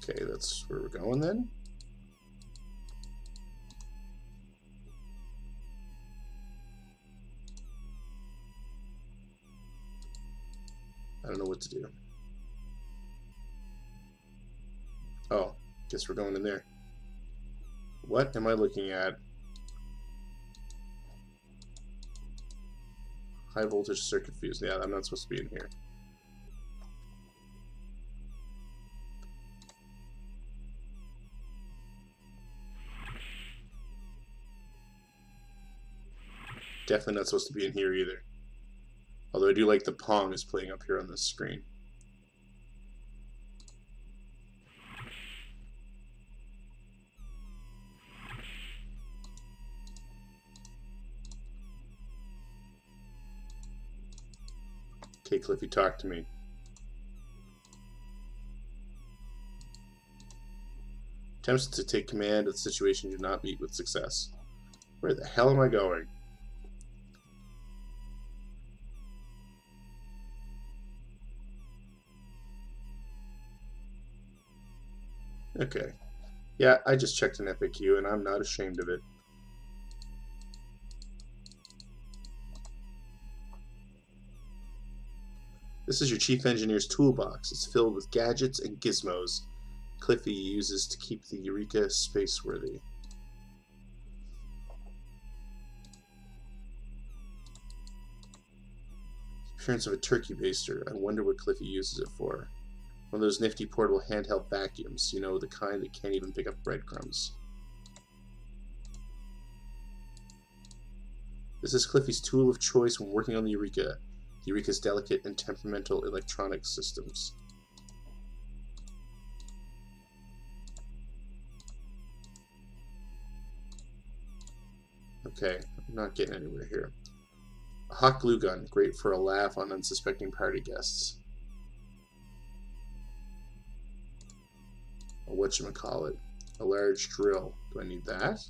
Okay, that's where we're going then. I don't know what to do. Oh, guess we're going in there. What am I looking at? High voltage circuit fuse. Yeah, I'm not supposed to be in here. Definitely not supposed to be in here either. Although I do like the Pong is playing up here on this screen. Okay, Cliffy, talk to me. Attempts to take command of the situation do not meet with success. Where the hell am I going? Okay. Yeah, I just checked an FAQ and I'm not ashamed of it. This is your chief engineer's toolbox. It's filled with gadgets and gizmos Cliffy uses to keep the Eureka spaceworthy. Appearance of a turkey baster. I wonder what Cliffy uses it for. One of those nifty portable handheld vacuums, you know, the kind that can't even pick up breadcrumbs. This is Cliffy's tool of choice when working on the Eureka's delicate and temperamental electronic systems. Okay, I'm not getting anywhere here. A hot glue gun, great for a laugh on unsuspecting party guests. A whatchamacallit, a large drill. Do I need that?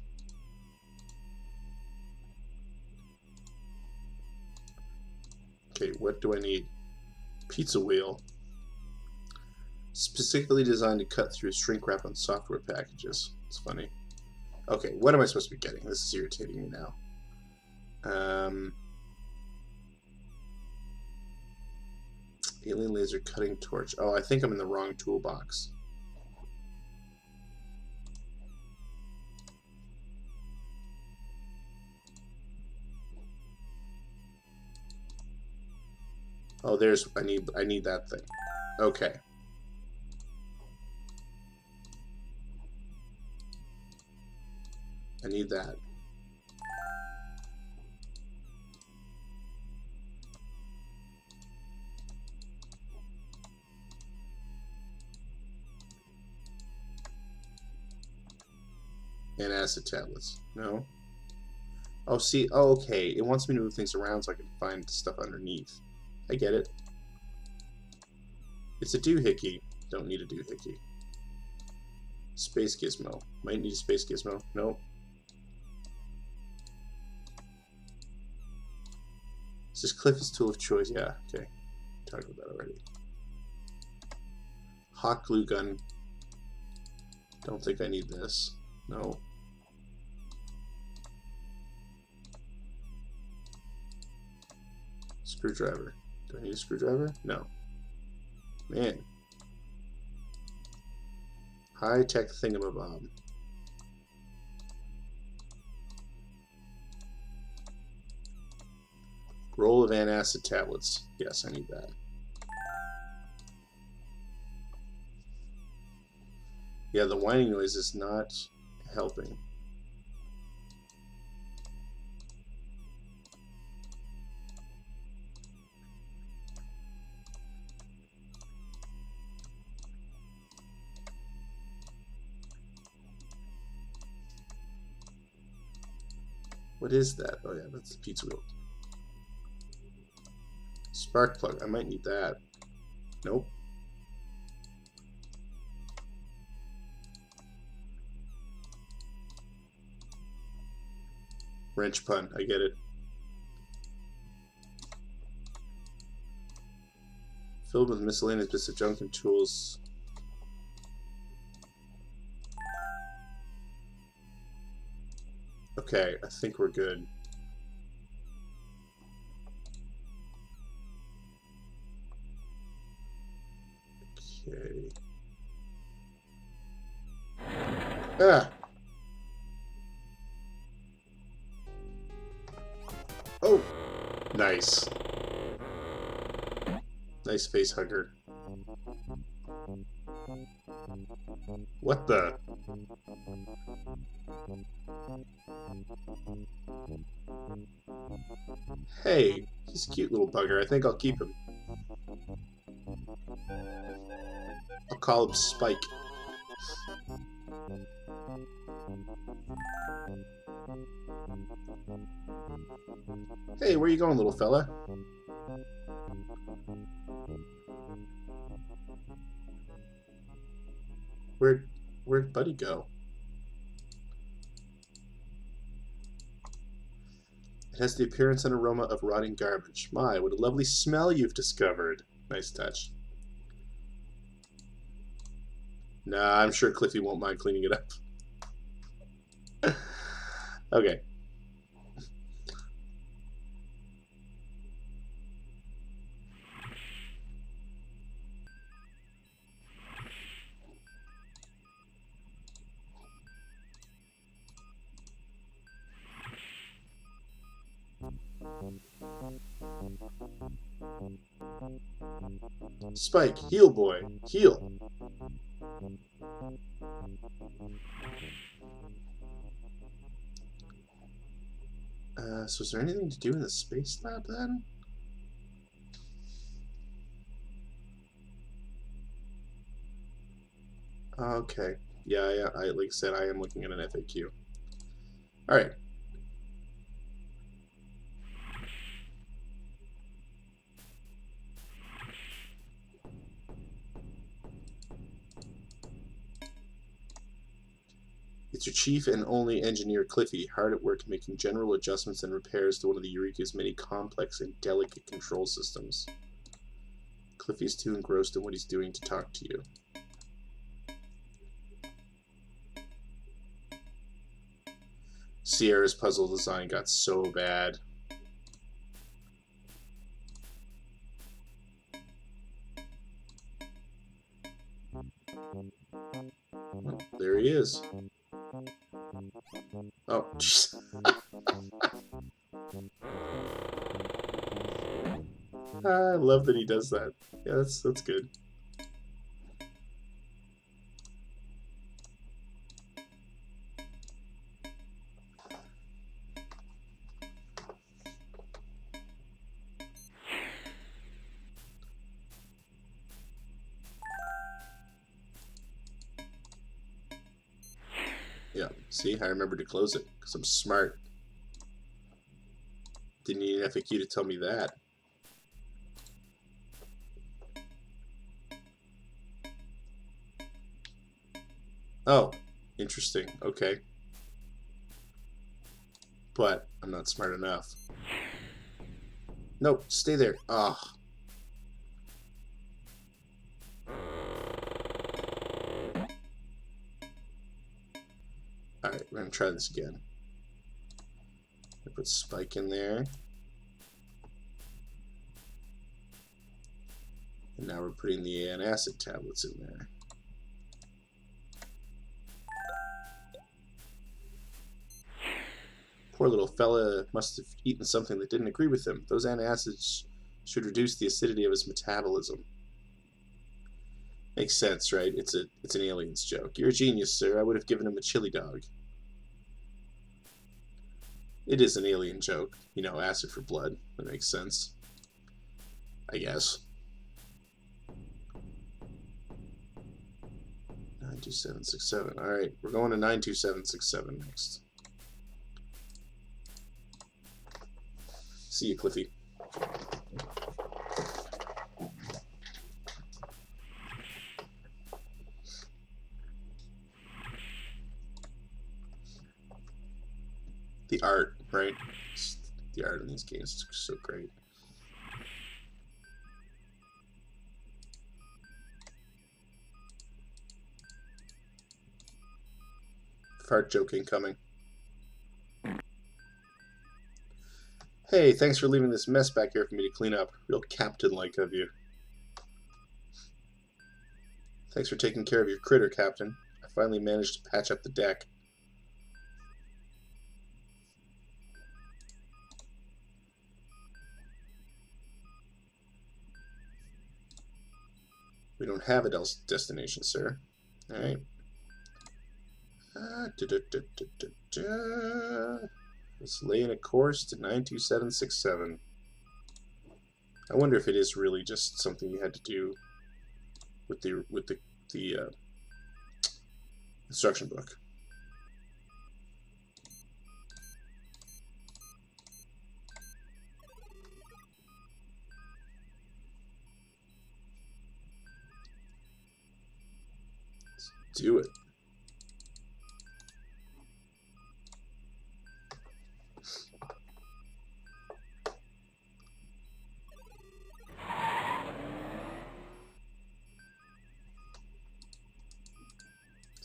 Okay, what do I need? Pizza wheel. Specifically designed to cut through shrink wrap on software packages. It's funny. Okay, what am I supposed to be getting? This is irritating me now. Alien laser cutting torch. Oh, I think I'm in the wrong toolbox. Oh, there's I need that thing. Okay. I need that. And acid tablets. No. Oh, see. Oh, okay. It wants me to move things around so I can find stuff underneath. I get it. It's a doohickey. Don't need a doohickey. Space gizmo. Might need a space gizmo. Nope. This is Cliffy's tool of choice. Yeah, okay. Talked about that already. Hot glue gun. Don't think I need this. No. Screwdriver. Do I need a screwdriver? No. Man. High-tech thingamabob. Roll of antacid tablets. Yes, I need that. Yeah, the whining noise is not helping. What is that? Oh yeah, that's the pizza wheel. Spark plug. I might need that. Nope. Wrench pun. I get it. Filled with miscellaneous bits of junk and tools. Okay, I think we're good. Okay. Ah! Oh! Nice. Nice face hugger. What the? Hey, he's a cute little bugger. I think I'll keep him. I'll call him Spike. Hey, where you going, little fella? Where'd Buddy go? has the appearance and aroma of rotting garbage. My, what a lovely smell you've discovered. Nice touch. Nah, I'm sure Cliffy won't mind cleaning it up. Okay. Spike, heal boy, heal. So is there anything to do in the space lab then? Okay. Yeah, like I said, I am looking at an FAQ. Alright. It's your chief and only engineer, Cliffy, hard at work making general adjustments and repairs to one of the Eureka's many complex and delicate control systems. Cliffy's too engrossed in what he's doing to talk to you. Sierra's puzzle design got so bad. Oh, there he is. Oh, jeez. I love that he does that. Yeah, that's good. Yeah, see, I remember to close it because I'm smart. Didn't need an FAQ to tell me that. Oh, interesting. Okay. But I'm not smart enough. Nope, stay there. Ah. Alright, we're going to try this again. I put Spike in there. And now we're putting the antacid tablets in there. Poor little fella must have eaten something that didn't agree with him. Those antacids should reduce the acidity of his metabolism. Makes sense, right? It's an aliens joke. You're a genius, sir. I would have given him a chili dog. It is an alien joke. You know, acid for blood. That makes sense. I guess. 92767. Alright, we're going to 92767 next. See you, Cliffy. The art, right? The art in these games is so great. Fart joke incoming. Hey, thanks for leaving this mess back here for me to clean up. Real captain-like of you. Thanks for taking care of your critter, Captain. I finally managed to patch up the deck. We don't have a destination, sir. Alright. Let's lay in a course to 92767. I wonder if it is really just something you had to do with the instruction book. Let's do it.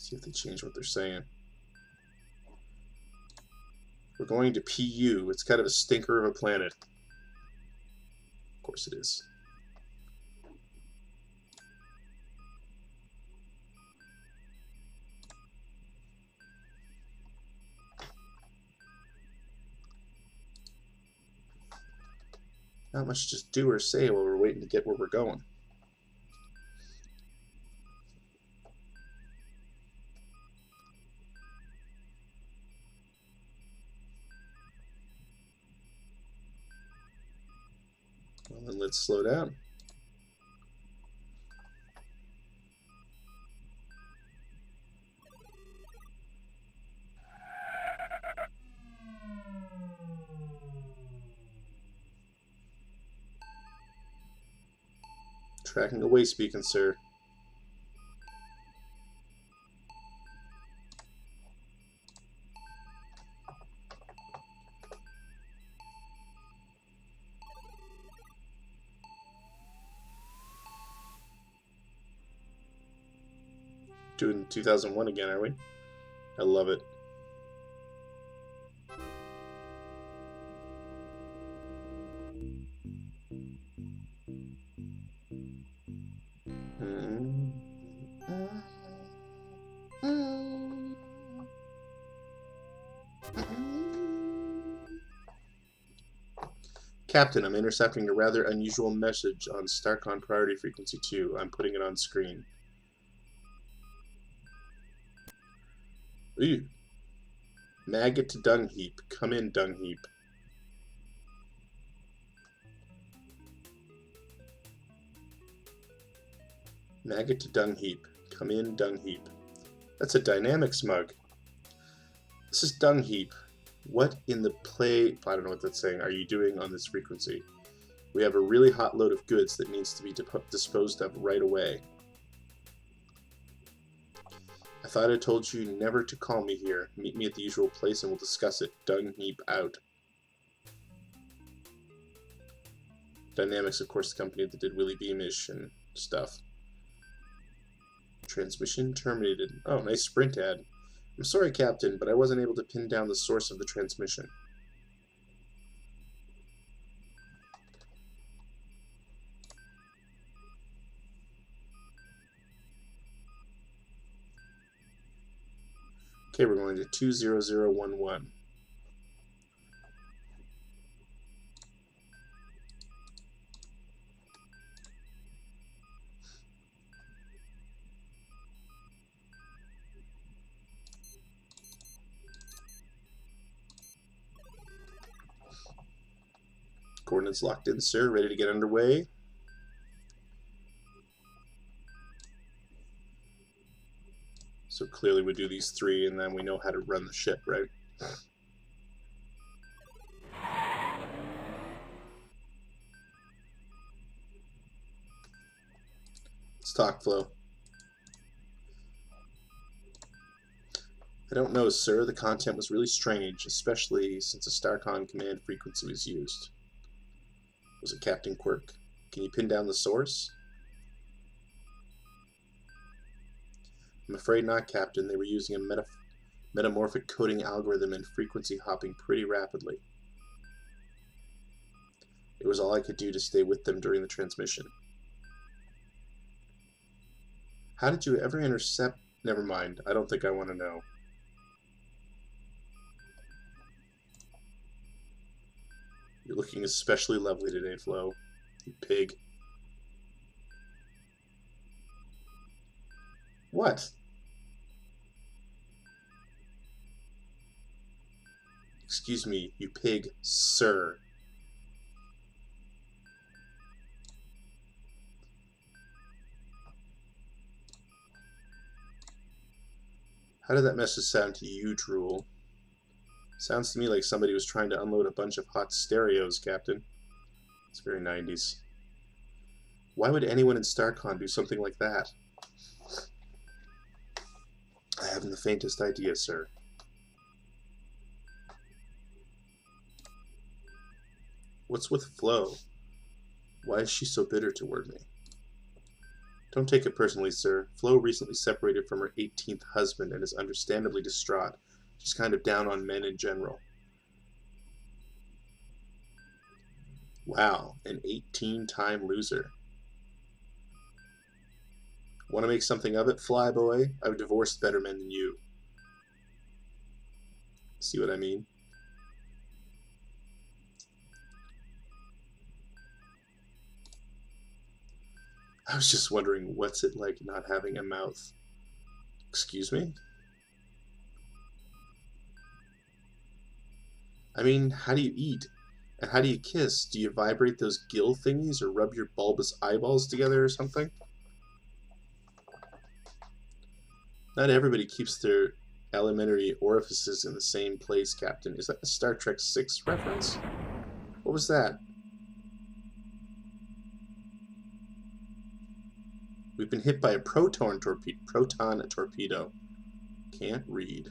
See if they change what they're saying. We're going to PU. It's kind of a stinker of a planet. Of course it is. Not much to do or say while we're waiting to get where we're going. Well, then let's slow down. Tracking away speaking, sir. Doing 2001 again, are we? I love it. Captain, I'm intercepting a rather unusual message on Starcon Priority Frequency 2. I'm putting it on screen. Ooh. Maggot to dung heap. Come in, dung heap. Maggot to dung heap. Come in, dung heap. That's a dynamic smug. This is dung heap. What in the play... I don't know what that's saying. Are you doing on this frequency? We have a really hot load of goods that needs to be disposed of right away. I thought I told you never to call me here. Meet me at the usual place and we'll discuss it. Dung heap out. Dynamics, of course, the company that did Willy Beamish and stuff. Transmission terminated. Oh, nice sprint ad. I'm sorry, Captain, but I wasn't able to pin down the source of the transmission. Okay, we're going to 20011. Coordinates locked in, sir. Ready to get underway. So clearly we do these three, and then we know how to run the ship, right? Let's talk, Flo. I don't know, sir. The content was really strange, especially since a Starcon command frequency was used. Was it Captain Quirk? Can you pin down the source? I'm afraid not, Captain. They were using a metamorphic coding algorithm and frequency hopping pretty rapidly. It was all I could do to stay with them during the transmission. How did you ever intercept? Never mind. I don't think I want to know. You're looking especially lovely today, Flo. You pig. What? Excuse me, you pig, sir. How did that message sound to you, Drool? Sounds to me like somebody was trying to unload a bunch of hot stereos, Captain. It's very 90s. Why would anyone in Starcon do something like that? I haven't the faintest idea, sir. What's with Flo? Why is she so bitter toward me? Don't take it personally, sir. Flo recently separated from her 18th husband and is understandably distraught. She's kind of down on men in general. Wow, an 18-time loser. Want to make something of it, flyboy? I've divorced better men than you. See what I mean? I was just wondering, what's it like not having a mouth? Excuse me? I mean, how do you eat? And how do you kiss? Do you vibrate those gill thingies or rub your bulbous eyeballs together or something? Not everybody keeps their alimentary orifices in the same place, Captain. Is that a Star Trek VI reference? What was that? We've been hit by a proton torpedo. Can't read.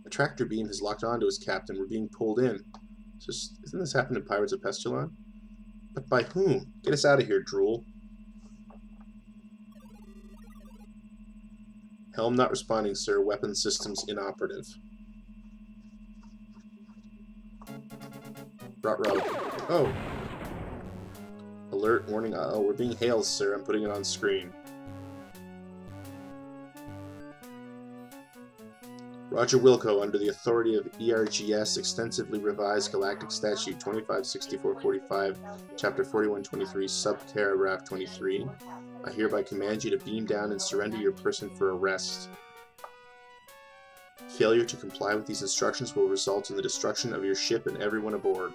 A tractor beam has locked onto us, Captain. We're being pulled in. So, isn't this happened in Pirates of Pestilon? But by whom? Get us out of here, drool. Helm not responding, sir. Weapon systems inoperative. Ruh-roh. Oh. Alert, warning. Uh-oh, we're being hailed, sir. I'm putting it on screen. Roger Wilco, under the authority of ERGS, extensively revised Galactic Statute 256445, Chapter 4123, Subparagraph 23, I hereby command you to beam down and surrender your person for arrest. Failure to comply with these instructions will result in the destruction of your ship and everyone aboard.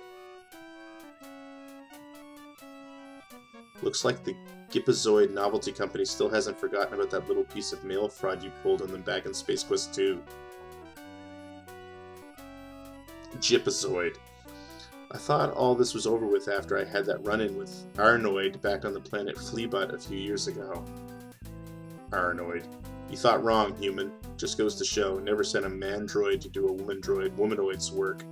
Looks like the Gipazoid Novelty Company still hasn't forgotten about that little piece of mail fraud you pulled on them back in Space Quest 2. Gipazoid. I thought all this was over with after I had that run-in with Arnoid back on the planet Fleabut a few years ago. Arnoid. You thought wrong, human. Just goes to show, never send a man-droid to do a womanoid's work.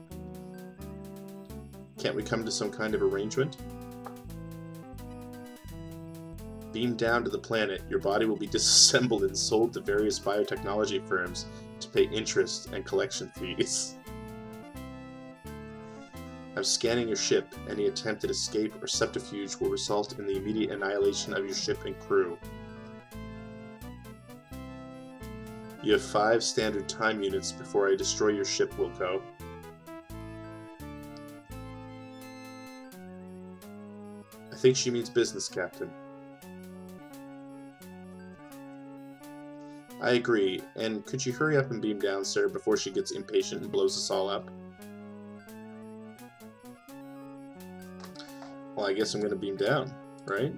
Can't we come to some kind of arrangement? Beamed down to the planet, your body will be disassembled and sold to various biotechnology firms to pay interest and collection fees. I'm scanning your ship. Any attempt at escape or subterfuge will result in the immediate annihilation of your ship and crew. You have 5 standard time units before I destroy your ship, Wilco. I think she means business, Captain. I agree, and could you hurry up and beam down, sir, before she gets impatient and blows us all up? Well, I guess I'm going to beam down, right?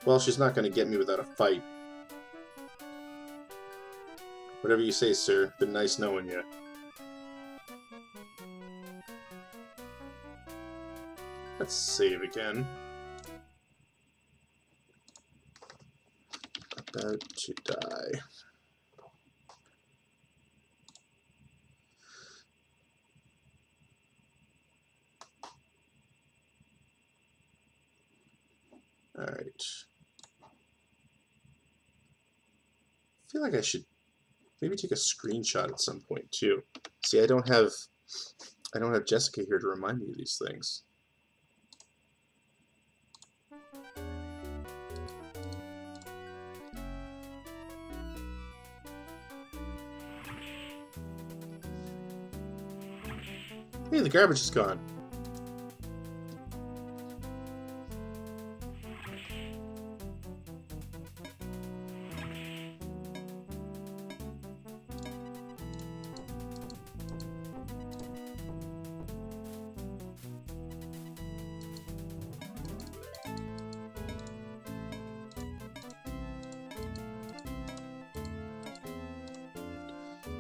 Well, she's not going to get me without a fight. Whatever you say, sir. Been nice knowing you. Let's save again. About to die. Alright. I feel like I should maybe take a screenshot at some point too. See, I don't have Jessica here to remind me of these things. Hey, the garbage is gone.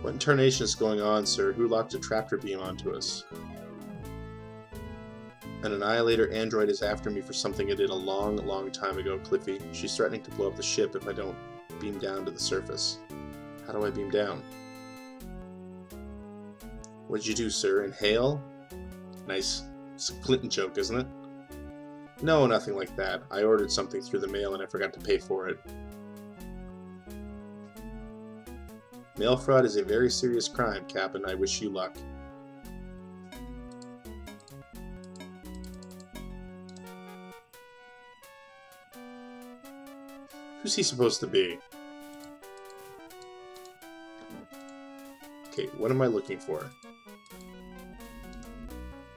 What incarnation is going on, sir? Who locked a tractor beam onto us? An annihilator android is after me for something I did a long, long time ago, Cliffy. She's threatening to blow up the ship if I don't beam down to the surface. How do I beam down? What did you do, sir? Inhale? Nice It's a Clinton joke, isn't it? No, nothing like that. I ordered something through the mail and I forgot to pay for it. Mail fraud is a very serious crime, Cap, and I wish you luck. Who's he supposed to be? Okay, what am I looking for?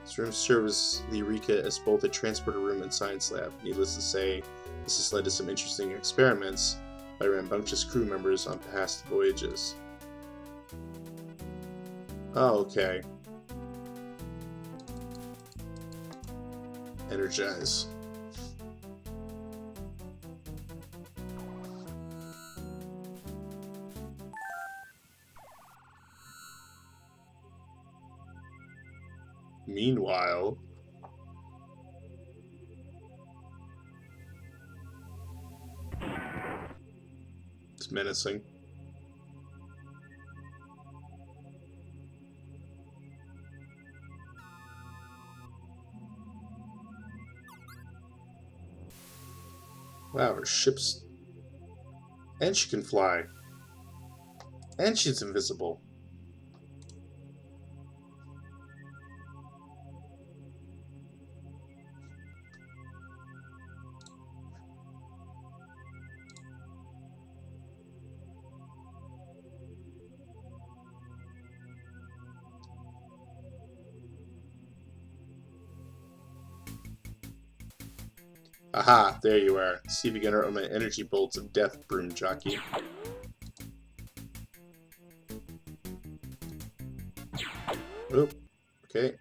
This room serves the Eureka as both a transporter room and science lab. Needless to say, this has led to some interesting experiments by rambunctious crew members on past voyages. Oh, okay. Energize. Meanwhile, it's menacing. Wow, her ship's... And she can fly. And she's invisible. Aha, there you are. See if you can hurt my energy bolts of death, broom jockey. Oop, okay.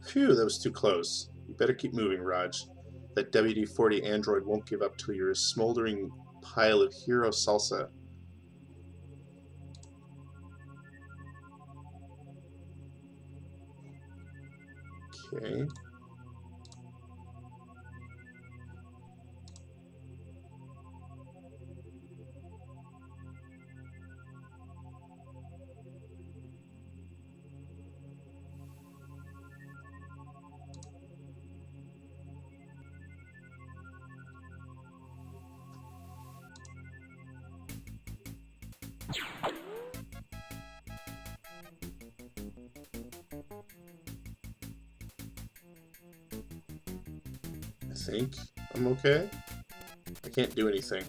Phew, that was too close. You better keep moving, Raj. That WD-40 android won't give up till you're a smoldering pile of hero salsa. Okay. I think I'm okay. I can't do anything.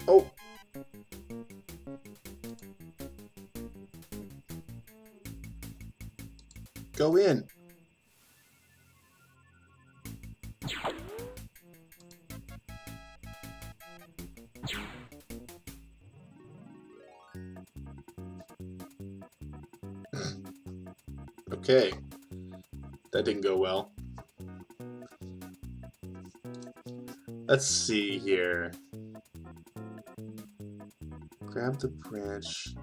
Oh! Go in! Okay. That didn't go well. Let's see here. Grab the branch.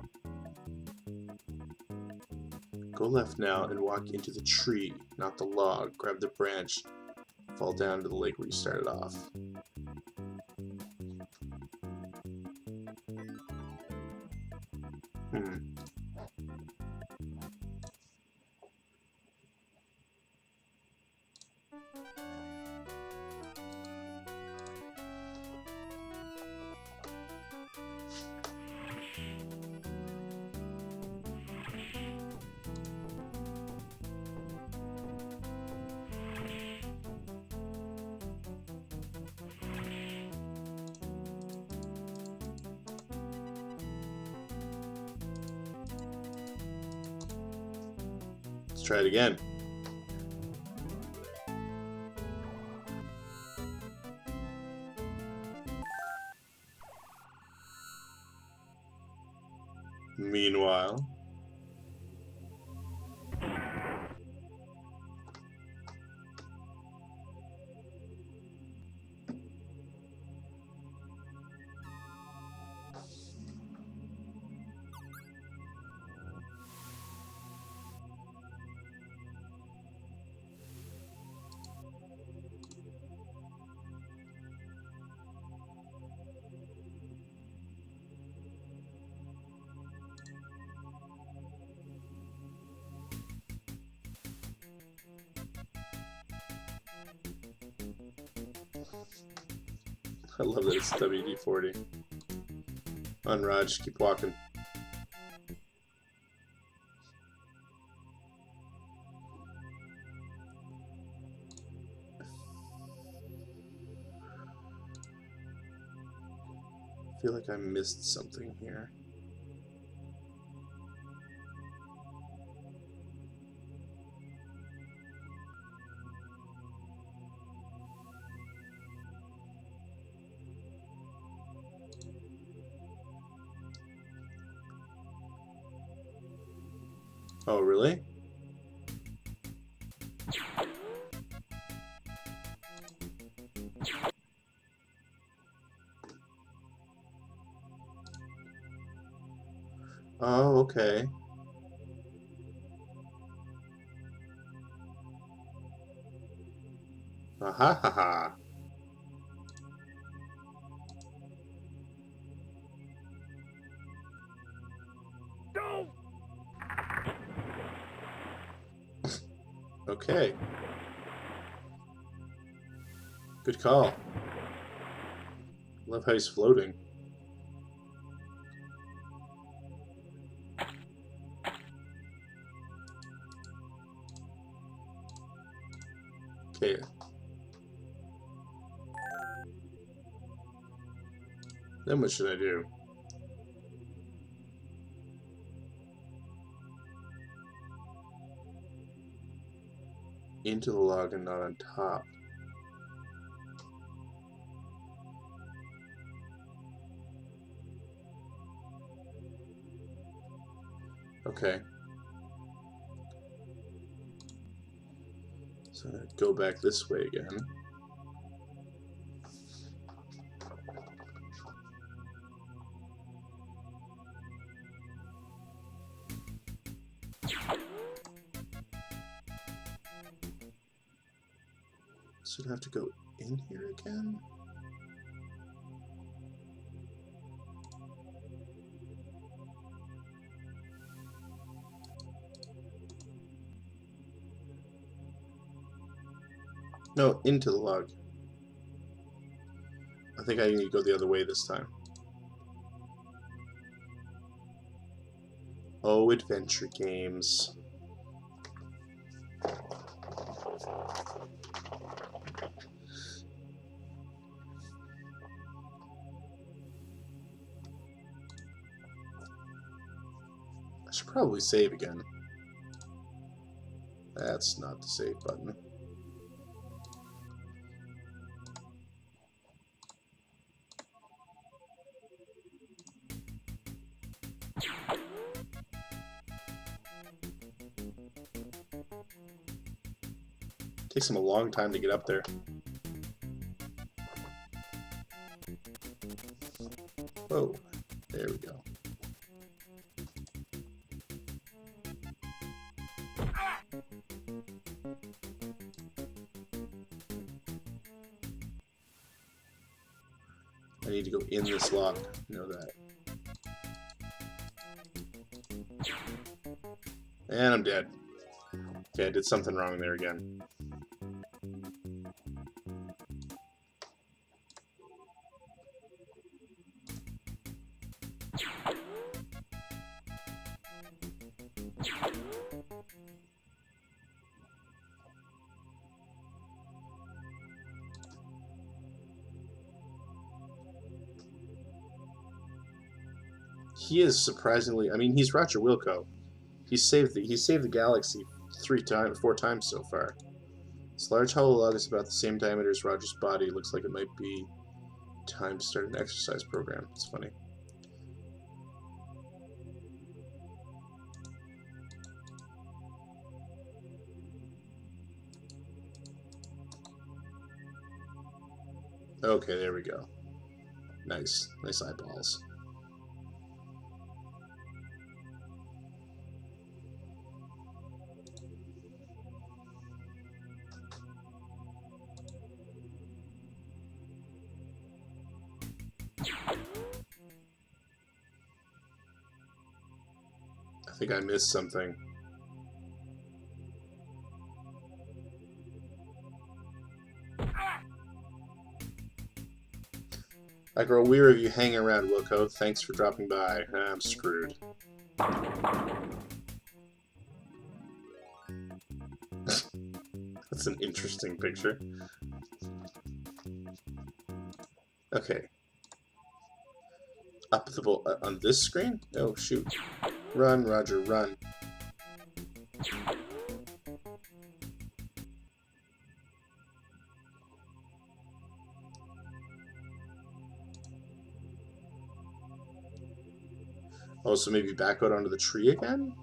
Go left now and walk into the tree, not the log. Grab the branch. Fall down to the lake where you started off. Let's try it again. Meanwhile, I love that it's WD-40. On Raj, keep walking. I feel like I missed something here. Oh, really? Oh, okay. Aha ha ha. No! Okay. Good call. Love how he's floating. Okay. Then what should I do? Into the log and not on top. Okay. So I'd go back this way again. So I'd have to go in here again? No, into the log. I think I need to go the other way this time. Oh, adventure games. I should probably save again. That's not the save button. Takes him a long time to get up there. Whoa, there we go. I need to go in this lock. Know that. And I'm dead. Okay, I did something wrong there again. He is surprisingly. I mean, he's Roger Wilco. He's saved the galaxy 4 times so far. This large hollow log is about the same diameter as Roger's body. Looks like it might be time to start an exercise program. It's funny. Okay, there we go. Nice. Nice eyeballs. I think I missed something. I grow weary of you hanging around, Wilco. Thanks for dropping by. I'm screwed. That's an interesting picture. Okay. Up the bowl on this screen? Oh, shoot. Run, Roger, run. Oh, so maybe back out onto the tree again?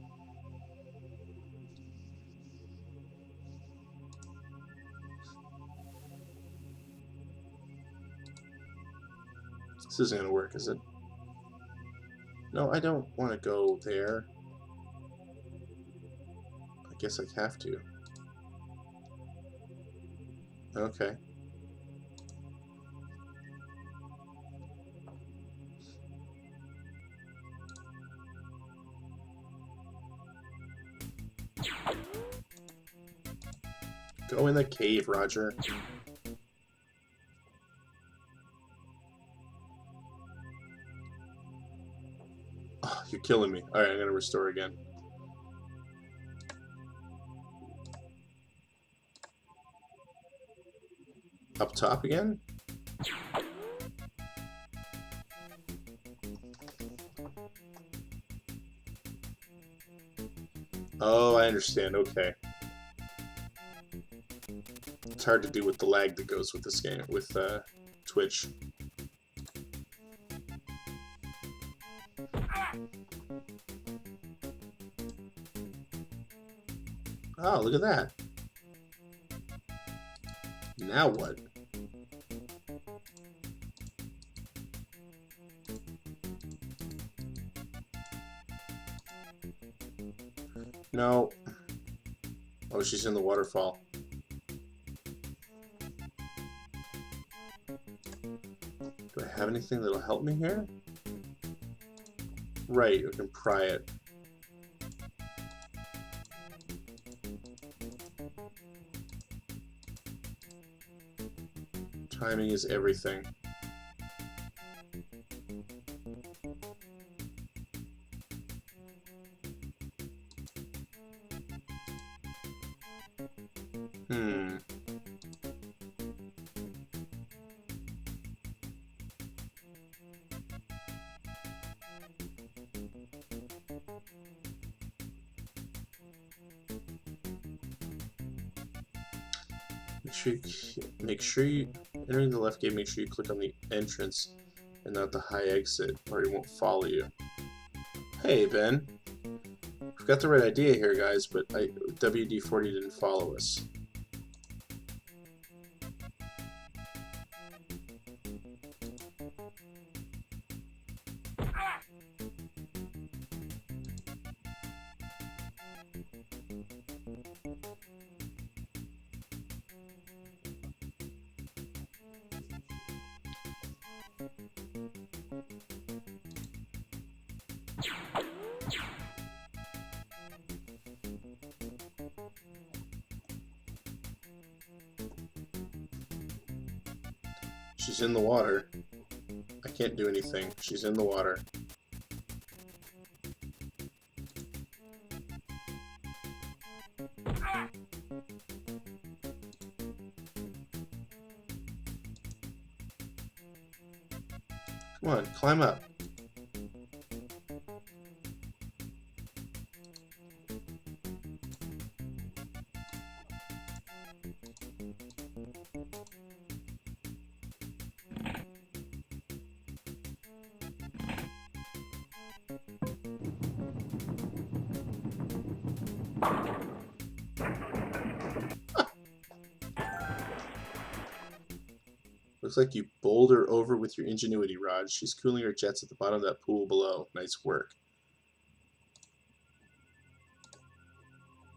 This isn't going to work, is it? No, I don't want to go there. I guess I have to. Okay. Go in the cave, Roger. Oh, you're killing me. Alright, I'm going to restore again. Up top again? Oh, I understand. Okay. It's hard to do with the lag that goes with this game, with Twitch. Oh, look at that. Now what? No. Oh, she's in the waterfall. Do I have anything that'll help me here? Right, we can pry it. Timing is everything. Make sure you entering the left gate. Make sure you click on the entrance and not the high exit, or he won't follow you. Hey Ben, we've got the right idea here, guys, but WD-40 didn't follow us. She's in the water. I can't do anything. She's in the water. Come on, climb up. Looks like you bowled her over with your ingenuity, Raj. She's cooling her jets at the bottom of that pool below. Nice work.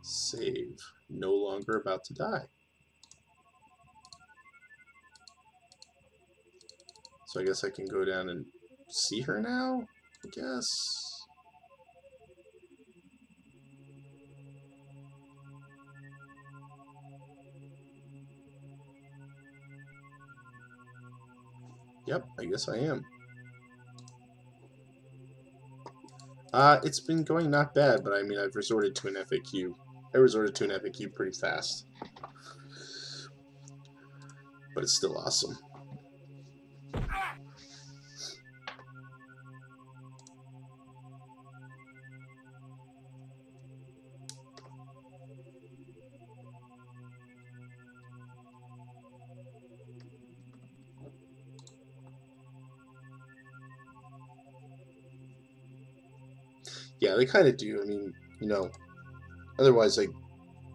Save. No longer about to die. So I guess I can go down and see her now? I guess. Yep, I guess I am. It's been going not bad, but I mean, I've resorted to an FAQ. I resorted to an FAQ pretty fast. But it's still awesome. Yeah, they kind of do. I mean, you know, otherwise I'd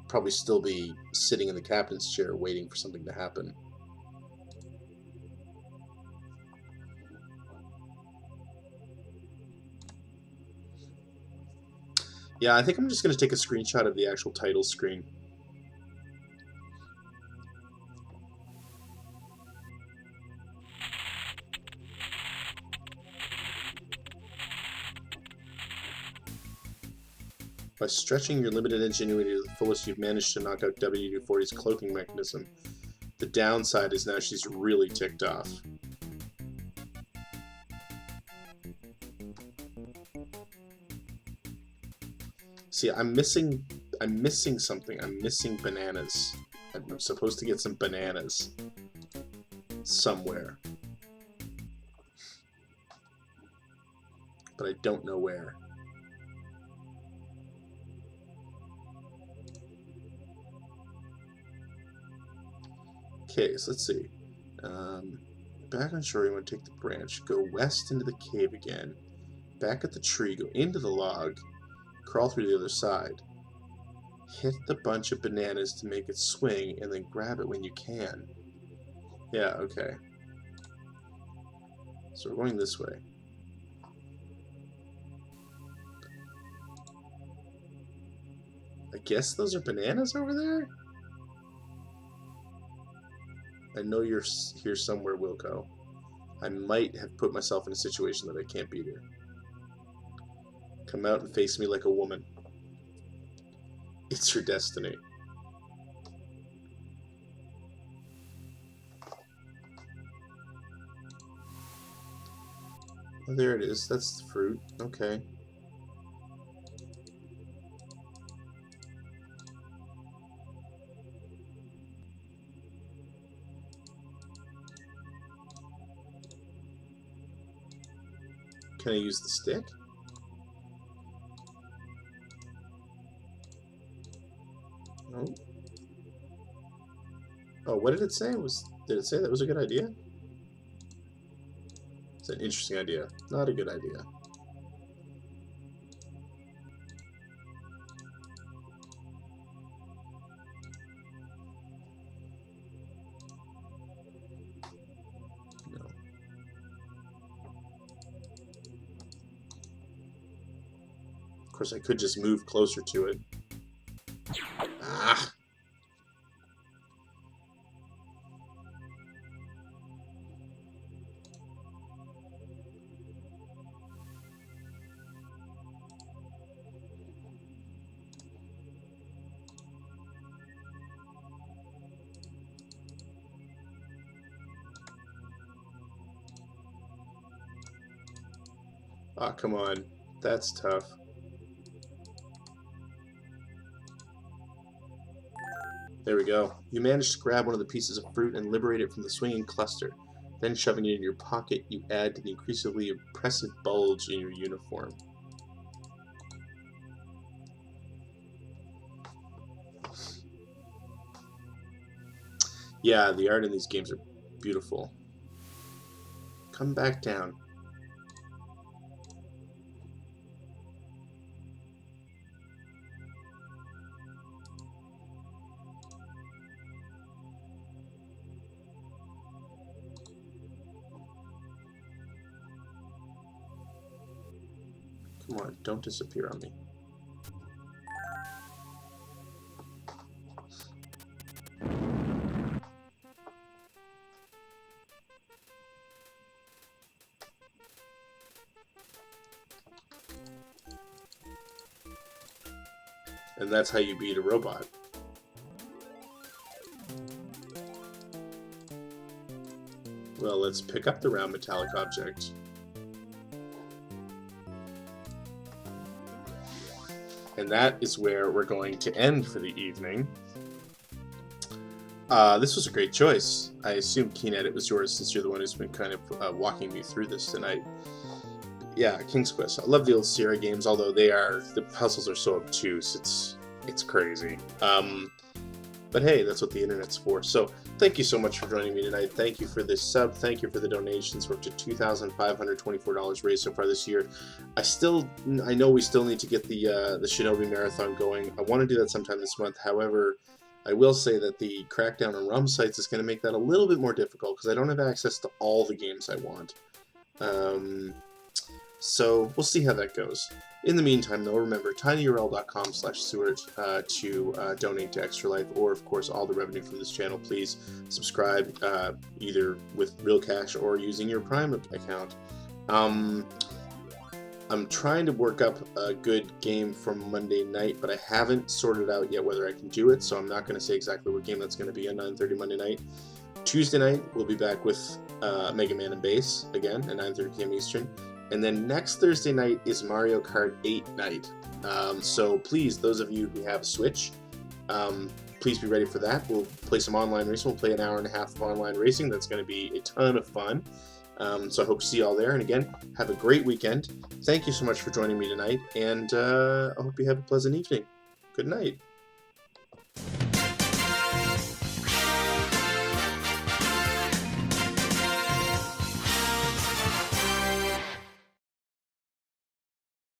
probably still be sitting in the captain's chair waiting for something to happen. Yeah, I think I'm just going to take a screenshot of the actual title screen. By stretching your limited ingenuity to the fullest, you've managed to knock out WD-40's cloaking mechanism. The downside is now she's really ticked off. See, I'm missing something. I'm missing bananas. I'm supposed to get some bananas somewhere. But I don't know where. Okay, so let's see. Back on shore, you want to take the branch. Go west into the cave again. Back at the tree, go into the log. Crawl through the other side. Hit the bunch of bananas to make it swing, and then grab it when you can. Yeah, okay. So we're going this way. I guess those are bananas over there? I know you're here somewhere, Wilco. I might have put myself in a situation that I can't beat here. Come out and face me like a woman. It's your destiny. Oh, there it is. That's the fruit. Okay. Can I use the stick? No. Oh, what did it say? Did it say that was a good idea? It's an interesting idea. Not a good idea. No. Of course, I could just move closer to it. Ah! Ah, come on. That's tough. There we go. You managed to grab one of the pieces of fruit and liberate it from the swinging cluster. Then, shoving it in your pocket, you add to the increasingly impressive bulge in your uniform. Yeah, the art in these games are beautiful. Come back down. Come on, don't disappear on me. And that's how you beat a robot. Well, let's pick up the round metallic object. And that is where we're going to end for the evening. This was a great choice. I assume, Keenet, it was yours since you're the one who's been kind of walking me through this tonight. Yeah, King's Quest. I love the old Sierra games, although the puzzles are so obtuse. It's crazy. But hey, that's what the internet's for. So thank you so much for joining me tonight. Thank you for this sub. Thank you for the donations. We're up to $2,524 raised so far this year. I know we still need to get the Shinobi Marathon going. I want to do that sometime this month. However, I will say that the crackdown on ROM sites is going to make that a little bit more difficult because I don't have access to all the games I want. So we'll see how that goes. In the meantime, though, remember tinyurl.com/Seward to donate to Extra Life, or of course all the revenue from this channel. Please subscribe either with real cash or using your Prime account. I'm trying to work up a good game for Monday night, but I haven't sorted out yet whether I can do it, so I'm not going to say exactly what game that's going to be at 9:30 Monday night. Tuesday night, we'll be back with Mega Man and Bass again at 9:30 p.m. Eastern. And then next Thursday night is Mario Kart 8 night. So please, those of you who have Switch, please be ready for that. We'll play some online racing. We'll play an hour and a half of online racing. That's going to be a ton of fun. So I hope to see you all there. And again, have a great weekend. Thank you so much for joining me tonight. And I hope you have a pleasant evening. Good night.